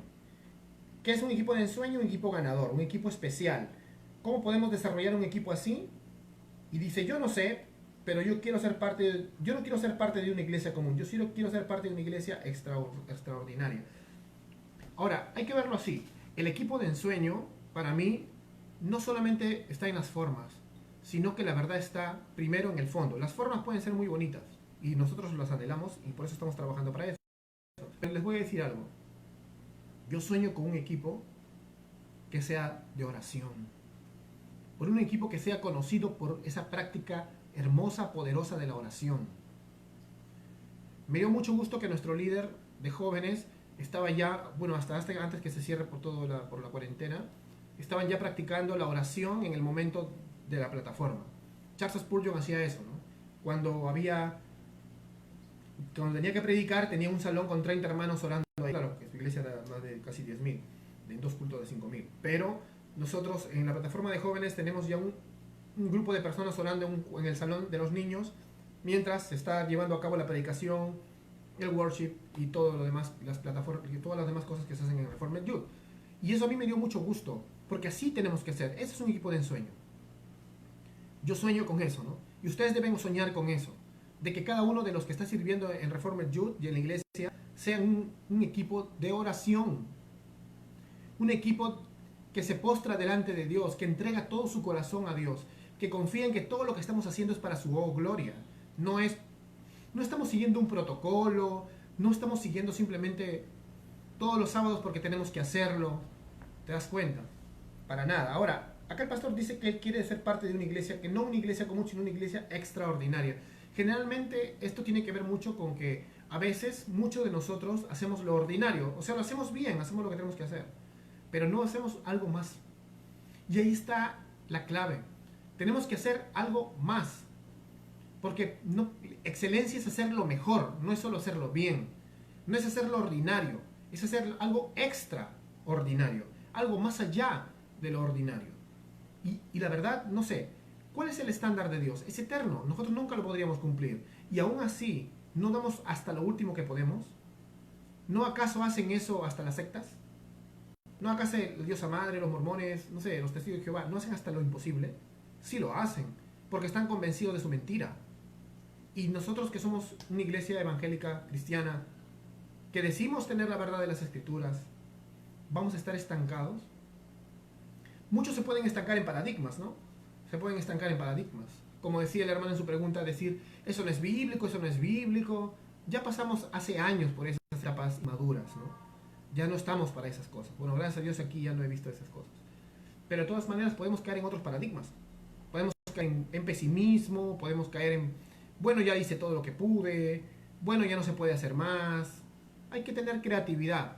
¿Qué es un equipo de ensueño? Un equipo ganador, un equipo especial. ¿Cómo podemos desarrollar un equipo así? Y dice, yo no sé, pero yo no quiero ser parte de una iglesia común, yo sí quiero ser parte de una iglesia extraordinaria. Ahora, hay que verlo así. El equipo de ensueño, para mí, no solamente está en las formas, sino que la verdad está primero en el fondo. Las formas pueden ser muy bonitas y nosotros las anhelamos y por eso estamos trabajando para eso. Pero les voy a decir algo. Yo sueño con un equipo que sea de oración. Por un equipo que sea conocido por esa práctica hermosa, poderosa de la oración. Me dio mucho gusto que nuestro líder de jóvenes estaba ya, bueno, hasta antes que se cierre por la cuarentena, estaban ya practicando la oración en el momento de la plataforma. Charles Spurgeon hacía eso, ¿no? Cuando tenía que predicar, tenía un salón con 30 hermanos orando ahí. Claro, que su iglesia era más de casi 10.000, en 2 cultos de 5.000. Pero Nosotros en la plataforma de jóvenes tenemos ya un grupo de personas orando en el salón de los niños mientras se está llevando a cabo la predicación, el worship y todo lo demás, las plataformas y todas las demás cosas que se hacen en Reformed Youth. Y eso a mí me dio mucho gusto, porque así tenemos que ser. Ese es un equipo de ensueño. Yo sueño con eso, ¿no? Y ustedes deben soñar con eso, de que cada uno de los que está sirviendo en Reformed Youth y en la iglesia sea un equipo de oración, un equipo que se postra delante de Dios, que entrega todo su corazón a Dios, que confía en que todo lo que estamos haciendo es para su gloria. No estamos siguiendo un protocolo, no estamos siguiendo simplemente todos los sábados porque tenemos que hacerlo. ¿Te das cuenta? Para nada. Ahora, acá el pastor dice que él quiere ser parte de una iglesia, que no una iglesia común, sino una iglesia extraordinaria. Generalmente esto tiene que ver mucho con que a veces muchos de nosotros hacemos lo ordinario, o sea, lo hacemos bien, hacemos lo que tenemos que hacer, pero no hacemos algo más. Y ahí está la clave. Tenemos que hacer algo más. Porque excelencia es hacer lo mejor, no es solo hacerlo bien. No es hacer lo ordinario, es hacer algo extraordinario, algo más allá de lo ordinario. Y la verdad, no sé, ¿cuál es el estándar de Dios? Es eterno, nosotros nunca lo podríamos cumplir. Y aún así, ¿no damos hasta lo último que podemos? ¿No acaso hacen eso hasta las sectas? ¿No acaso el Diosa Madre, los mormones, no sé, los testigos de Jehová, no hacen hasta lo imposible? Sí lo hacen, porque están convencidos de su mentira. Y nosotros que somos una iglesia evangélica, cristiana, que decimos tener la verdad de las escrituras, ¿vamos a estar estancados? Muchos se pueden estancar en paradigmas, ¿no? Se pueden estancar en paradigmas. Como decía el hermano en su pregunta, decir, eso no es bíblico, eso no es bíblico. Ya pasamos hace años por esas etapas maduras, ¿no? Ya no estamos para esas cosas. Bueno, gracias a Dios aquí ya no he visto esas cosas. Pero de todas maneras podemos caer en otros paradigmas. Podemos caer en pesimismo, podemos caer en, bueno, ya hice todo lo que pude, bueno, ya no se puede hacer más. Hay que tener creatividad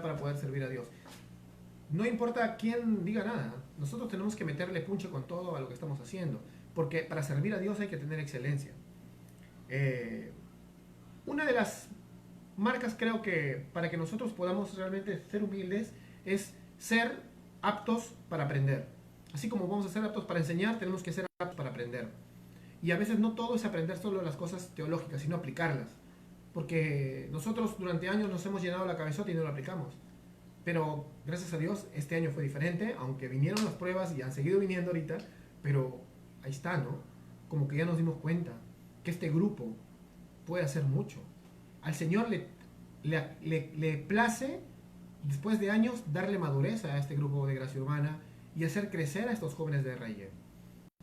para poder servir a Dios. No importa quién diga nada, nosotros tenemos que meterle punche con todo a lo que estamos haciendo, porque para servir a Dios hay que tener excelencia. Una de las marcas, creo que para que nosotros podamos realmente ser humildes, es ser aptos para aprender. Así como vamos a ser aptos para enseñar, tenemos que ser aptos para aprender. Y a veces no todo es aprender solo las cosas teológicas, sino aplicarlas. Porque nosotros durante años nos hemos llenado la cabezota y no lo aplicamos. Pero gracias a Dios este año fue diferente, aunque vinieron las pruebas y han seguido viniendo ahorita, pero ahí está, ¿no? Como que ya nos dimos cuenta que este grupo puede hacer mucho. Al Señor le place, después de años, darle madurez a este grupo de Gracia Urbana y hacer crecer a estos jóvenes de RY.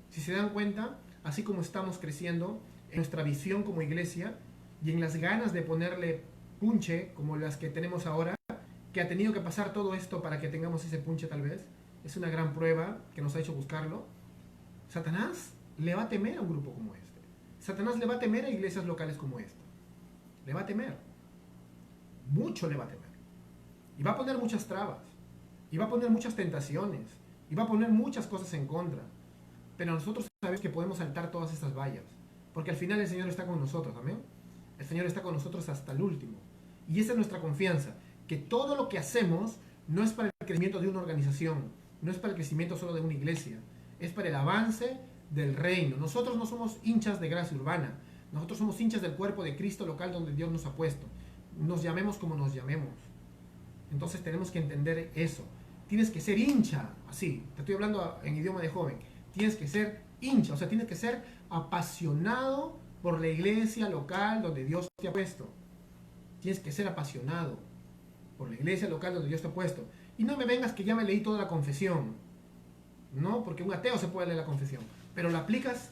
Si se dan cuenta, así como estamos creciendo en nuestra visión como iglesia y en las ganas de ponerle punche como las que tenemos ahora, que ha tenido que pasar todo esto para que tengamos ese punche tal vez, es una gran prueba que nos ha hecho buscarlo. Satanás le va a temer a un grupo como este. Satanás le va a temer a iglesias locales como esta. Le va a temer. Mucho le va a temer. Y va a poner muchas trabas. Y va a poner muchas tentaciones. Y va a poner muchas cosas en contra. Pero nosotros sabemos que podemos saltar todas estas vallas. Porque al final el Señor está con nosotros, ¿amén? El Señor está con nosotros hasta el último. Y esa es nuestra confianza. Que todo lo que hacemos no es para el crecimiento de una organización, no es para el crecimiento solo de una iglesia, es para el avance del reino. Nosotros no somos hinchas de Gracia Urbana, nosotros somos hinchas del cuerpo de Cristo local donde Dios nos ha puesto. Nos llamemos como nos llamemos. Entonces tenemos que entender eso. Tienes que ser hincha, así, te estoy hablando en idioma de joven. Tienes que ser hincha, o sea, tienes que ser apasionado por la iglesia local donde Dios te ha puesto. Tienes que ser apasionado por la iglesia local donde Dios te ha puesto. Y no me vengas que ya me leí toda la confesión. No, porque un ateo se puede leer la confesión. Pero la aplicas,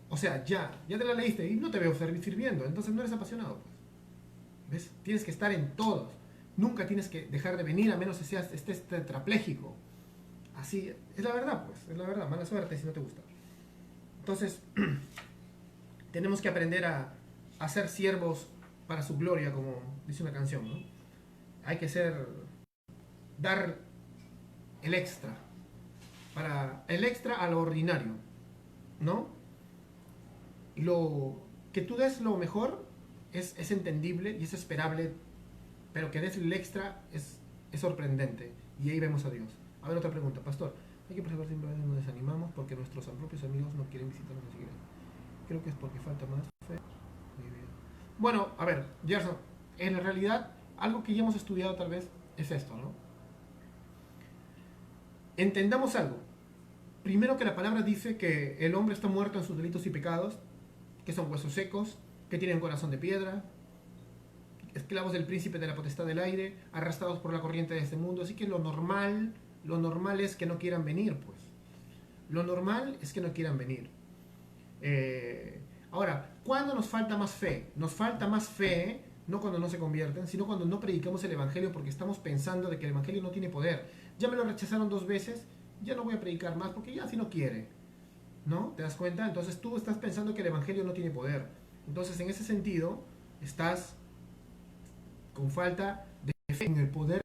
o sea, ya te la leíste y no te veo sirviendo. Entonces no eres apasionado. Pues. ¿Ves? Tienes que estar en todos. Nunca tienes que dejar de venir a menos que estés tetrapléjico. Así, es la verdad, pues. Es la verdad. Mala suerte si no te gusta. Entonces, tenemos que aprender a ser siervos para su gloria, como dice una canción, ¿no? Hay que dar el extra a lo ordinario, ¿no? Y que tú des lo mejor es entendible y es esperable, pero que des el extra es sorprendente. Y ahí vemos a Dios. A ver, otra pregunta, pastor. Hay que preservar siempre, nos desanimamos porque nuestros propios amigos no quieren visitarnos ni siquiera. Creo que es porque falta más fe. Bueno, a ver, Gerson, en realidad, algo que ya hemos estudiado tal vez es esto, ¿no? Entendamos algo. Primero que la palabra dice que el hombre está muerto en sus delitos y pecados, que son huesos secos, que tienen corazón de piedra, esclavos del príncipe de la potestad del aire, arrastrados por la corriente de este mundo. Así que lo normal es que no quieran venir, pues. Lo normal es que no quieran venir. Ahora, ¿cuándo nos falta más fe? Nos falta más fe, no cuando no se convierten, sino cuando no predicamos el Evangelio porque estamos pensando de que el Evangelio no tiene poder. Ya me lo rechazaron 2 veces, ya no voy a predicar más porque ya así no quiere. ¿No? ¿Te das cuenta? Entonces tú estás pensando que el Evangelio no tiene poder. Entonces, en ese sentido, estás con falta de fe en el poder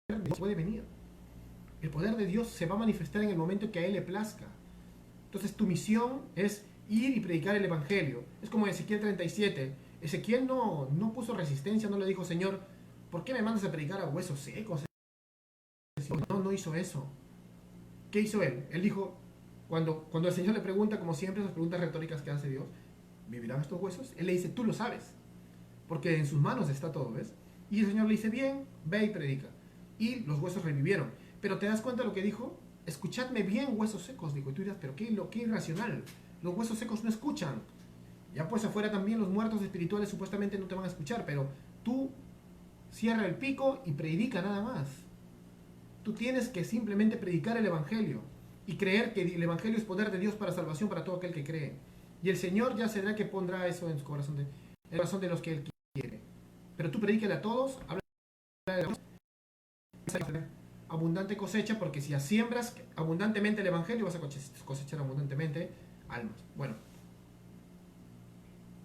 de Dios. Puede venir. El poder de Dios se va a manifestar en el momento que a Él le plazca. Entonces tu misión es ir y predicar el Evangelio. Es como Ezequiel 37. Ezequiel no puso resistencia, no le dijo, Señor, ¿por qué me mandas a predicar a huesos secos? No hizo eso. ¿Qué hizo él? Él dijo, cuando el Señor le pregunta, como siempre, esas preguntas retóricas que hace Dios, ¿vivirán estos huesos? Él le dice, tú lo sabes, porque en sus manos está todo, ¿ves? Y el Señor le dice, bien, ve y predica. Y los huesos revivieron. Pero ¿te das cuenta de lo que dijo? Escuchadme bien, huesos secos. Digo, y tú dirás, pero qué irracional. Los huesos secos no escuchan. Ya pues afuera también los muertos espirituales supuestamente no te van a escuchar, pero tú cierra el pico y predica nada más. Tú tienes que simplemente predicar el Evangelio y creer que el Evangelio es poder de Dios para salvación para todo aquel que cree. Y el Señor ya será que pondrá eso en su corazón, en el corazón de los que Él quiere. Pero tú predícale a todos, habla de abundante cosecha, porque si siembras abundantemente el Evangelio, vas a cosechar abundantemente almas. Bueno,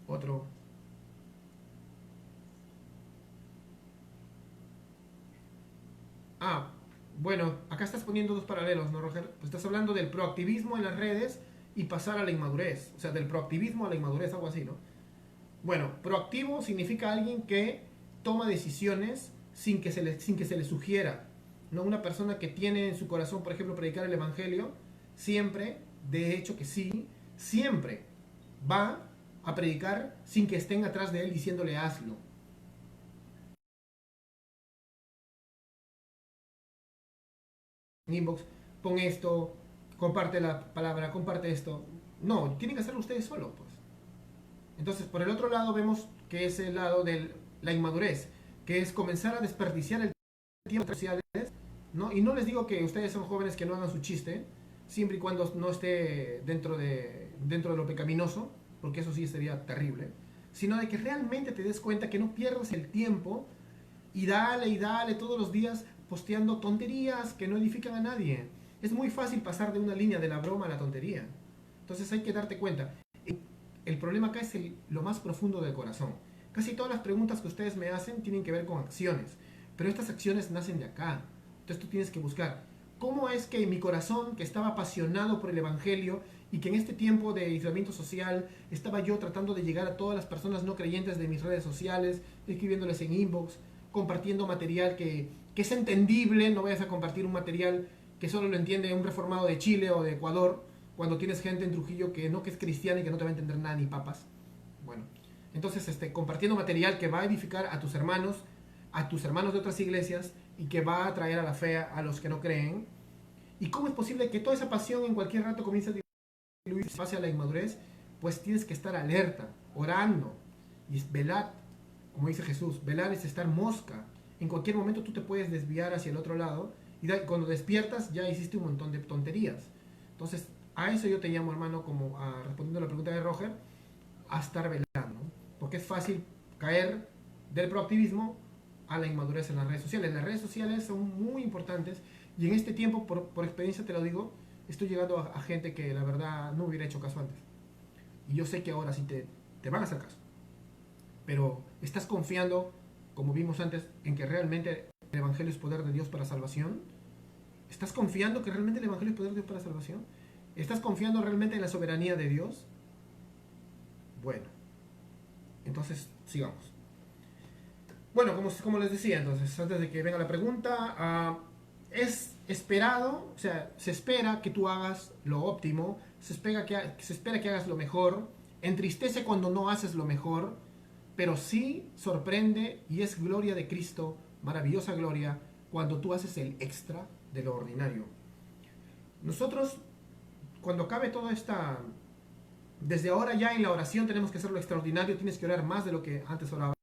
otro. Bueno, acá estás poniendo dos paralelos, ¿no, Roger? Pues estás hablando del proactivismo en las redes y pasar a la inmadurez. O sea, del proactivismo a la inmadurez, algo así, ¿no? Bueno, proactivo significa alguien que toma decisiones sin que se le sugiera. ¿No? Una persona que tiene en su corazón, por ejemplo, predicar el Evangelio, siempre, de hecho que sí, siempre va a predicar sin que estén atrás de él diciéndole hazlo. En inbox, pon esto, comparte la palabra, comparte esto. No, tienen que hacerlo ustedes solos, pues. Entonces, por el otro lado vemos que es el lado de la inmadurez, que es comenzar a desperdiciar el tiempo sociales, ¿no? Y no les digo que ustedes son jóvenes que no hagan su chiste, siempre y cuando no esté dentro de lo pecaminoso, porque eso sí sería terrible, sino de que realmente te des cuenta que no pierdas el tiempo y dale todos los días posteando tonterías que no edifican a nadie. Es muy fácil pasar de una línea de la broma a la tontería. Entonces hay que darte cuenta. El problema acá es lo más profundo del corazón. Casi todas las preguntas que ustedes me hacen tienen que ver con acciones, pero estas acciones nacen de acá. Entonces tú tienes que buscar cómo es que mi corazón, que estaba apasionado por el Evangelio y que en este tiempo de aislamiento social estaba yo tratando de llegar a todas las personas no creyentes de mis redes sociales, escribiéndoles en inbox, compartiendo material que es entendible, no vayas a compartir un material que solo lo entiende un reformado de Chile o de Ecuador, cuando tienes gente en Trujillo que es cristiana y que no te va a entender nada ni papas. Bueno, entonces compartiendo material que va a edificar a tus hermanos de otras iglesias y que va a traer a la fe a los que no creen. ¿Y cómo es posible que toda esa pasión en cualquier rato comience a diluirse, pase a la inmadurez? Pues tienes que estar alerta, orando y velar, como dice Jesús, velar es estar mosca. En cualquier momento tú te puedes desviar hacia el otro lado y cuando despiertas ya hiciste un montón de tonterías. Entonces, a eso yo te llamo, hermano, como respondiendo a la pregunta de Roger, a estar velando. Porque es fácil caer del proactivismo a la inmadurez en las redes sociales. Las redes sociales son muy importantes y en este tiempo, por experiencia te lo digo, estoy llegando a gente que la verdad no hubiera hecho caso antes. Y yo sé que ahora sí te van a hacer caso. Pero estás confiando, como vimos antes, en que realmente el Evangelio es poder de Dios para salvación. ¿Estás confiando que realmente el Evangelio es poder de Dios para salvación? ¿Estás confiando realmente en la soberanía de Dios? Bueno, entonces sigamos. Bueno, como les decía, entonces, antes de que venga la pregunta, es esperado, o sea, se espera que tú hagas lo óptimo, se espera que hagas lo mejor, entristece cuando no haces lo mejor, pero sí sorprende y es gloria de Cristo, maravillosa gloria, cuando tú haces el extra de lo ordinario. Nosotros, cuando acabe toda esta... Desde ahora ya en la oración tenemos que hacer lo extraordinario, tienes que orar más de lo que antes oraba.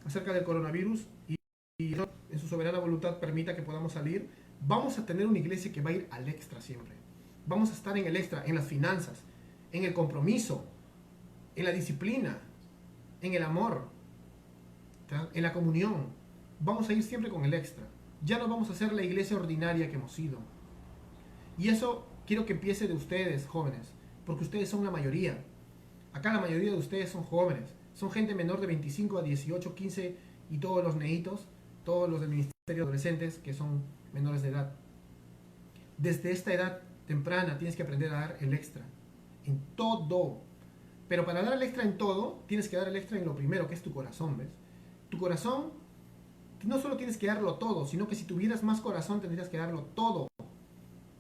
Acerca del coronavirus y en su soberana voluntad permita que podamos salir, vamos a tener una iglesia que va a ir al extra siempre. Vamos a estar en el extra, en las finanzas, en el compromiso, en la disciplina, en el amor, en la comunión. Vamos a ir siempre con el extra. Ya no vamos a ser la iglesia ordinaria que hemos sido. Y eso quiero que empiece de ustedes, jóvenes, porque ustedes son la mayoría. Acá la mayoría de ustedes son jóvenes. Son gente menor de 25 a 18, 15 y todos los neitos, todos los del Ministerio de Adolescentes que son menores de edad. Desde esta edad temprana tienes que aprender a dar el extra. En todo. Pero para dar el extra en todo, tienes que dar el extra en lo primero, que es tu corazón, ¿ves? Tu corazón, no solo tienes que darlo todo, sino que si tuvieras más corazón tendrías que darlo todo.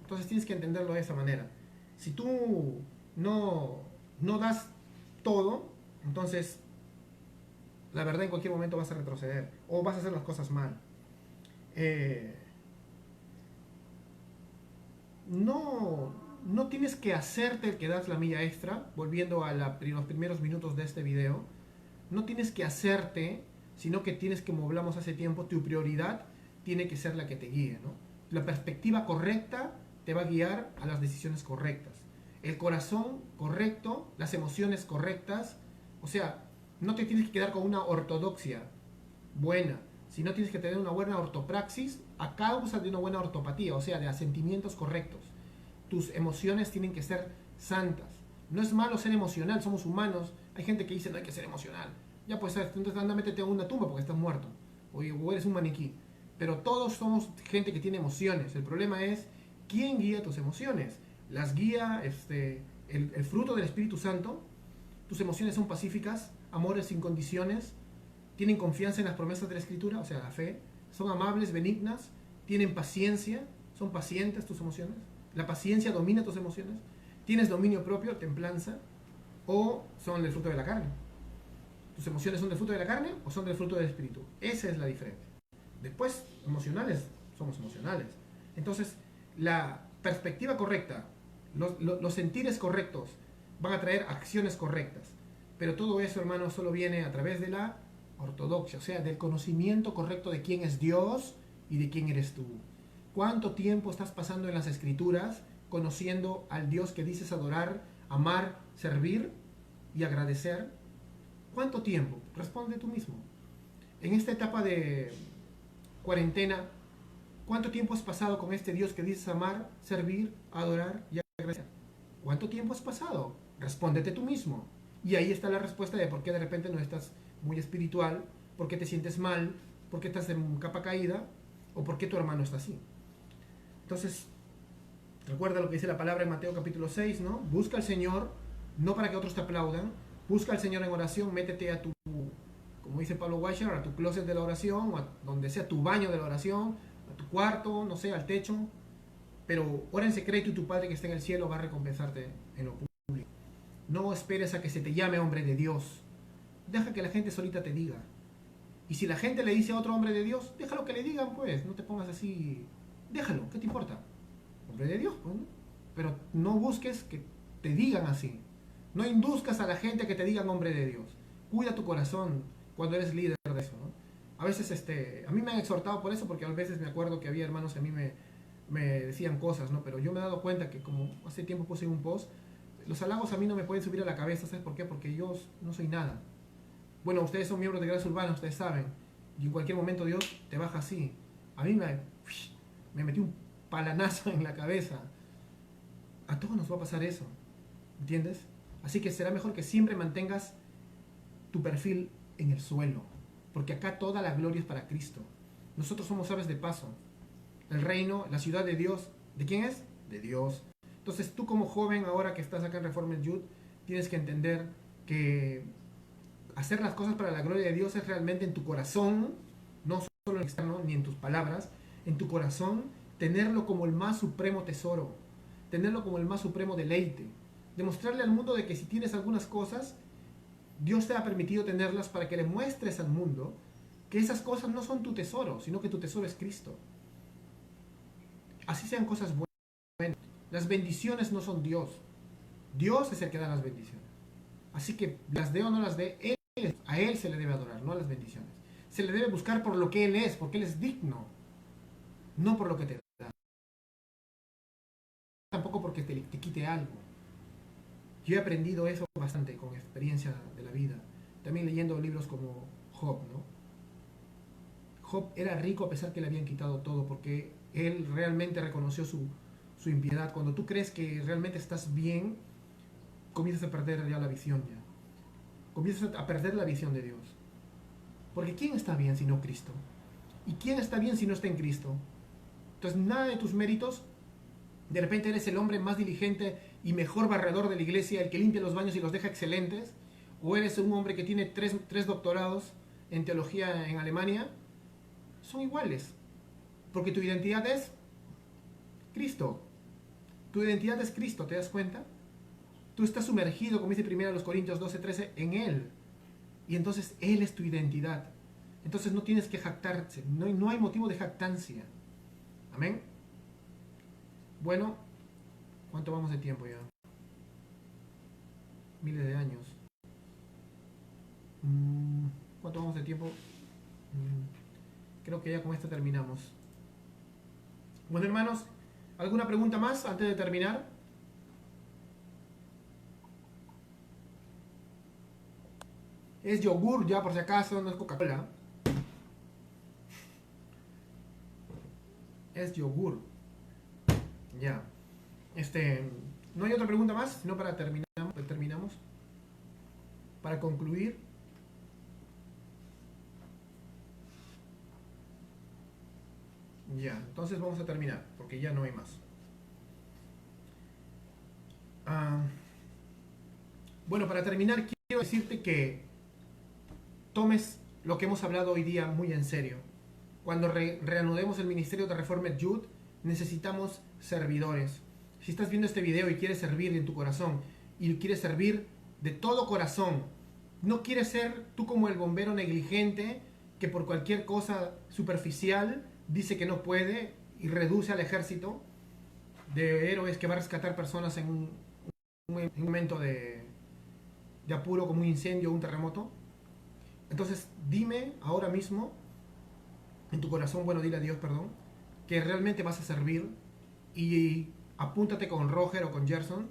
Entonces tienes que entenderlo de esa manera. Si tú no das todo, entonces la verdad en cualquier momento vas a retroceder o vas a hacer las cosas mal. No tienes que hacerte el que das la milla extra, volviendo a los primeros minutos de este video. No tienes que hacerte, sino que tienes, como hablamos hace tiempo, tu prioridad tiene que ser la que te guíe, ¿no? La perspectiva correcta te va a guiar a las decisiones correctas. El corazón correcto, las emociones correctas, o sea, no te tienes que quedar con una ortodoxia buena, sino tienes que tener una buena ortopraxis a causa de una buena ortopatía, o sea, de asentimientos correctos. Tus emociones tienen que ser santas. No es malo ser emocional, somos humanos. Hay gente que dice no hay que ser emocional. Ya pues, entonces anda, métete a una tumba porque estás muerto. O eres un maniquí. Pero todos somos gente que tiene emociones. El problema es quién guía tus emociones. Las guía el fruto del Espíritu Santo. Tus emociones son pacíficas, amores sin condiciones, tienen confianza en las promesas de la Escritura, o sea, la fe, son amables, benignas, tienen paciencia, son pacientes tus emociones, la paciencia domina tus emociones, tienes dominio propio, templanza, o son del fruto de la carne. ¿Tus emociones son del fruto de la carne o son del fruto del Espíritu? Esa es la diferencia. Después, emocionales, somos emocionales. Entonces, la perspectiva correcta, los sentires correctos, van a traer acciones correctas. Pero todo eso, hermano, solo viene a través de la ortodoxia, o sea, del conocimiento correcto de quién es Dios y de quién eres tú. ¿Cuánto tiempo estás pasando en las Escrituras conociendo al Dios que dices adorar, amar, servir y agradecer? ¿Cuánto tiempo? Responde tú mismo. En esta etapa de cuarentena, ¿cuánto tiempo has pasado con este Dios que dices amar, servir, adorar y agradecer? ¿Cuánto tiempo has pasado? Respóndete tú mismo. Y ahí está la respuesta de por qué de repente no estás muy espiritual, por qué te sientes mal, por qué estás en capa caída o por qué tu hermano está así. Entonces, recuerda lo que dice la palabra en Mateo capítulo 6, ¿no? Busca al Señor, no para que otros te aplaudan, busca al Señor en oración, métete a tu, como dice Pablo Washer, a tu closet de la oración, o a donde sea tu baño de la oración, a tu cuarto, no sé, al techo, pero ora en secreto y tu Padre que está en el cielo va a recompensarte en lo público. No esperes a que se te llame hombre de Dios. Deja que la gente solita te diga. Y si la gente le dice a otro hombre de Dios, déjalo que le digan, pues. No te pongas así. Déjalo, ¿qué te importa? Hombre de Dios, pues. ¿No? Pero no busques que te digan así. No induzcas a la gente a que te digan hombre de Dios. Cuida tu corazón cuando eres líder de eso, ¿no? A veces, a mí me han exhortado por eso, porque a veces me acuerdo que había hermanos que a mí me decían cosas, ¿no? Pero yo me he dado cuenta que como hace tiempo puse un post, los halagos a mí no me pueden subir a la cabeza, ¿sabes por qué? Porque yo no soy nada. Bueno, ustedes son miembros de Gracia Urbana, ustedes saben. Y en cualquier momento Dios te baja así. A mí me metió un palanazo en la cabeza. A todos nos va a pasar eso. ¿Entiendes? Así que será mejor que siempre mantengas tu perfil en el suelo. Porque acá toda la gloria es para Cristo. Nosotros somos aves de paso. El reino, la ciudad de Dios, ¿de quién es? De Dios. Entonces tú como joven, ahora que estás acá en Reformed Youth, tienes que entender que hacer las cosas para la gloria de Dios es realmente en tu corazón no solo en externo ni en tus palabras, en tu corazón, tenerlo como el más supremo tesoro, tenerlo como el más supremo deleite, demostrarle al mundo de que si tienes algunas cosas, Dios te ha permitido tenerlas para que le muestres al mundo que esas cosas no son tu tesoro, sino que tu tesoro es Cristo. Así sean cosas buenas. Las bendiciones no son Dios. Dios es el que da las bendiciones. Así que las dé o no las dé, a Él se le debe adorar, no a las bendiciones. Se le debe buscar por lo que Él es, porque Él es digno, no por lo que te da. Tampoco porque te quite algo. Yo he aprendido eso bastante con experiencia de la vida. También leyendo libros como Job, ¿no? Job era rico a pesar que le habían quitado todo, porque él realmente reconoció su impiedad. Cuando tú crees que realmente estás bien, comienzas a perder ya la visión ya. Comienzas a perder la visión de Dios. Porque ¿quién está bien si no Cristo? ¿Y quién está bien si no está en Cristo? Entonces nada de tus méritos. De repente eres el hombre más diligente y mejor barredor de la iglesia, el que limpia los baños y los deja excelentes. O eres un hombre que tiene tres doctorados en teología en Alemania. Son iguales. Porque tu identidad es Cristo. Tu identidad es Cristo, ¿te das cuenta? Tú estás sumergido, como dice 1 Corintios 12:13, en Él. Y entonces Él es tu identidad. Entonces no tienes que jactarse. No hay motivo de jactancia. Amén. Bueno, ¿cuánto vamos de tiempo ya? Miles de años. ¿Cuánto vamos de tiempo? Creo que ya con esto terminamos. Bueno, hermanos, ¿alguna pregunta más antes de terminar? Es yogur ya, por si acaso, no es Coca-Cola. Es yogur. Ya. No hay otra pregunta más, sino para terminamos. Para concluir. Ya, entonces vamos a terminar, porque ya no hay más. Bueno, para terminar, quiero decirte que tomes lo que hemos hablado hoy día muy en serio. Cuando reanudemos el ministerio de Reformed Youth, necesitamos servidores. Si estás viendo este video y quieres servir en tu corazón, y quieres servir de todo corazón, no quieres ser tú como el bombero negligente que por cualquier cosa superficial dice que no puede y reduce al ejército de héroes que va a rescatar personas en un momento de apuro como un incendio o un terremoto. Entonces dime ahora mismo en tu corazón, bueno, dile a Dios, perdón, que realmente vas a servir, y apúntate con Roger o con Gerson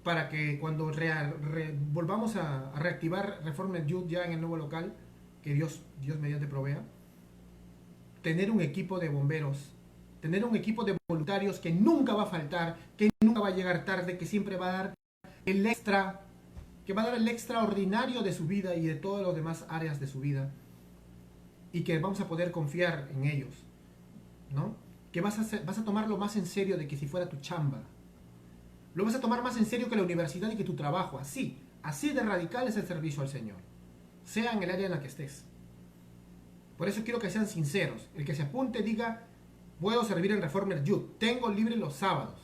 para que cuando volvamos a reactivar Reformed Youth ya en el nuevo local, que Dios mediante provea, tener un equipo de bomberos, tener un equipo de voluntarios que nunca va a faltar, que nunca va a llegar tarde, que siempre va a dar el extra, que va a dar el extraordinario de su vida y de todas las demás áreas de su vida, y que vamos a poder confiar en ellos, ¿no? Que vas a tomarlo más en serio de que si fuera tu chamba. Lo vas a tomar más en serio que la universidad y que tu trabajo. Así de radical es el servicio al Señor, sea en el área en la que estés. Por eso quiero que sean sinceros. El que se apunte diga: puedo servir en Reformer Youth, tengo libre los sábados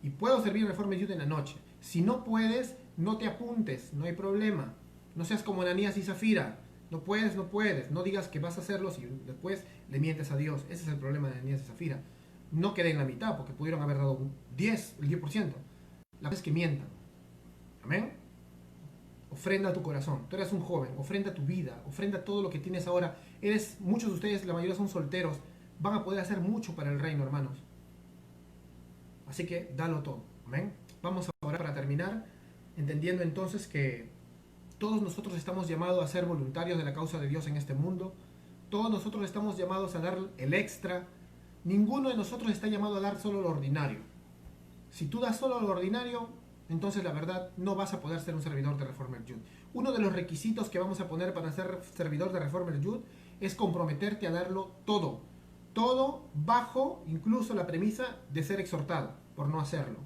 y puedo servir en Reformer Youth en la noche. Si no puedes, no te apuntes, no hay problema. No seas como Ananías y Zafira. No puedes, no digas que vas a hacerlo si después le mientes a Dios. Ese es el problema de Ananías y Zafira. No quedé en la mitad porque pudieron haber dado el 10%. La cosa es que mientan. Amén. Ofrenda a tu corazón. Tú eres un joven, ofrenda tu vida, ofrenda todo lo que tienes ahora. Muchos de ustedes, la mayoría son solteros, van a poder hacer mucho para el reino, hermanos. Así que dalo todo. Amén. Vamos a orar para terminar, entendiendo entonces que todos nosotros estamos llamados a ser voluntarios de la causa de Dios en este mundo. Todos nosotros estamos llamados a dar el extra. Ninguno de nosotros está llamado a dar solo lo ordinario. Si tú das solo lo ordinario, entonces la verdad no vas a poder ser un servidor de Reformer Youth. Uno de los requisitos que vamos a poner para ser servidor de Reformer Youth es comprometerte a darlo todo. Todo bajo incluso la premisa de ser exhortado por no hacerlo.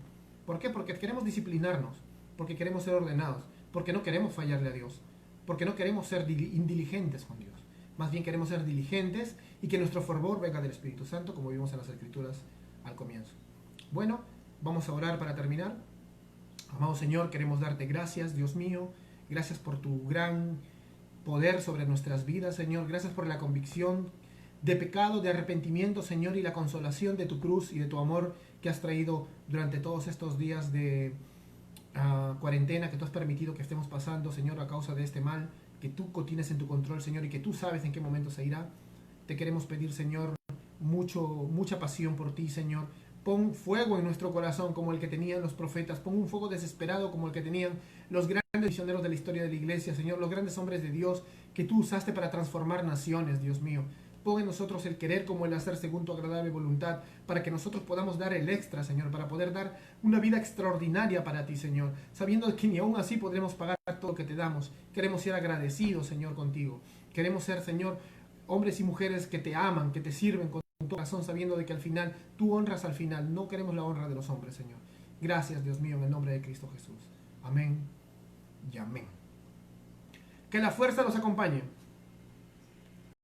¿Por qué? Porque queremos disciplinarnos, porque queremos ser ordenados, porque no queremos fallarle a Dios, porque no queremos ser indiligentes con Dios. más bien queremos ser diligentes y que nuestro fervor venga del Espíritu Santo, como vimos en las Escrituras al comienzo. Bueno, vamos a orar para terminar. Amado Señor, queremos darte gracias, Dios mío, gracias por tu gran poder sobre nuestras vidas, Señor, gracias por la convicción de pecado, de arrepentimiento, Señor, y la consolación de tu cruz y de tu amor que has traído durante todos estos días de cuarentena que tú has permitido que estemos pasando, Señor, a causa de este mal que tú tienes en tu control, Señor, y que tú sabes en qué momento se irá. Te queremos pedir, Señor, mucha pasión por ti, Señor. Pon fuego en nuestro corazón como el que tenían los profetas. Pon un fuego desesperado como el que tenían los grandes misioneros de la historia de la iglesia, Señor, los grandes hombres de Dios que tú usaste para transformar naciones, Dios mío. Pon en nosotros el querer como el hacer según tu agradable voluntad, para que nosotros podamos dar el extra, Señor, para poder dar una vida extraordinaria para ti, Señor, sabiendo que ni aún así podremos pagar todo lo que te damos. Queremos ser agradecidos, Señor, contigo. Queremos ser, Señor, hombres y mujeres que te aman, que te sirven con tu corazón, sabiendo de que al final tú honras al final. No queremos la honra de los hombres, Señor. Gracias, Dios mío, en el nombre de Cristo Jesús. Amén y amén. Que la fuerza los acompañe.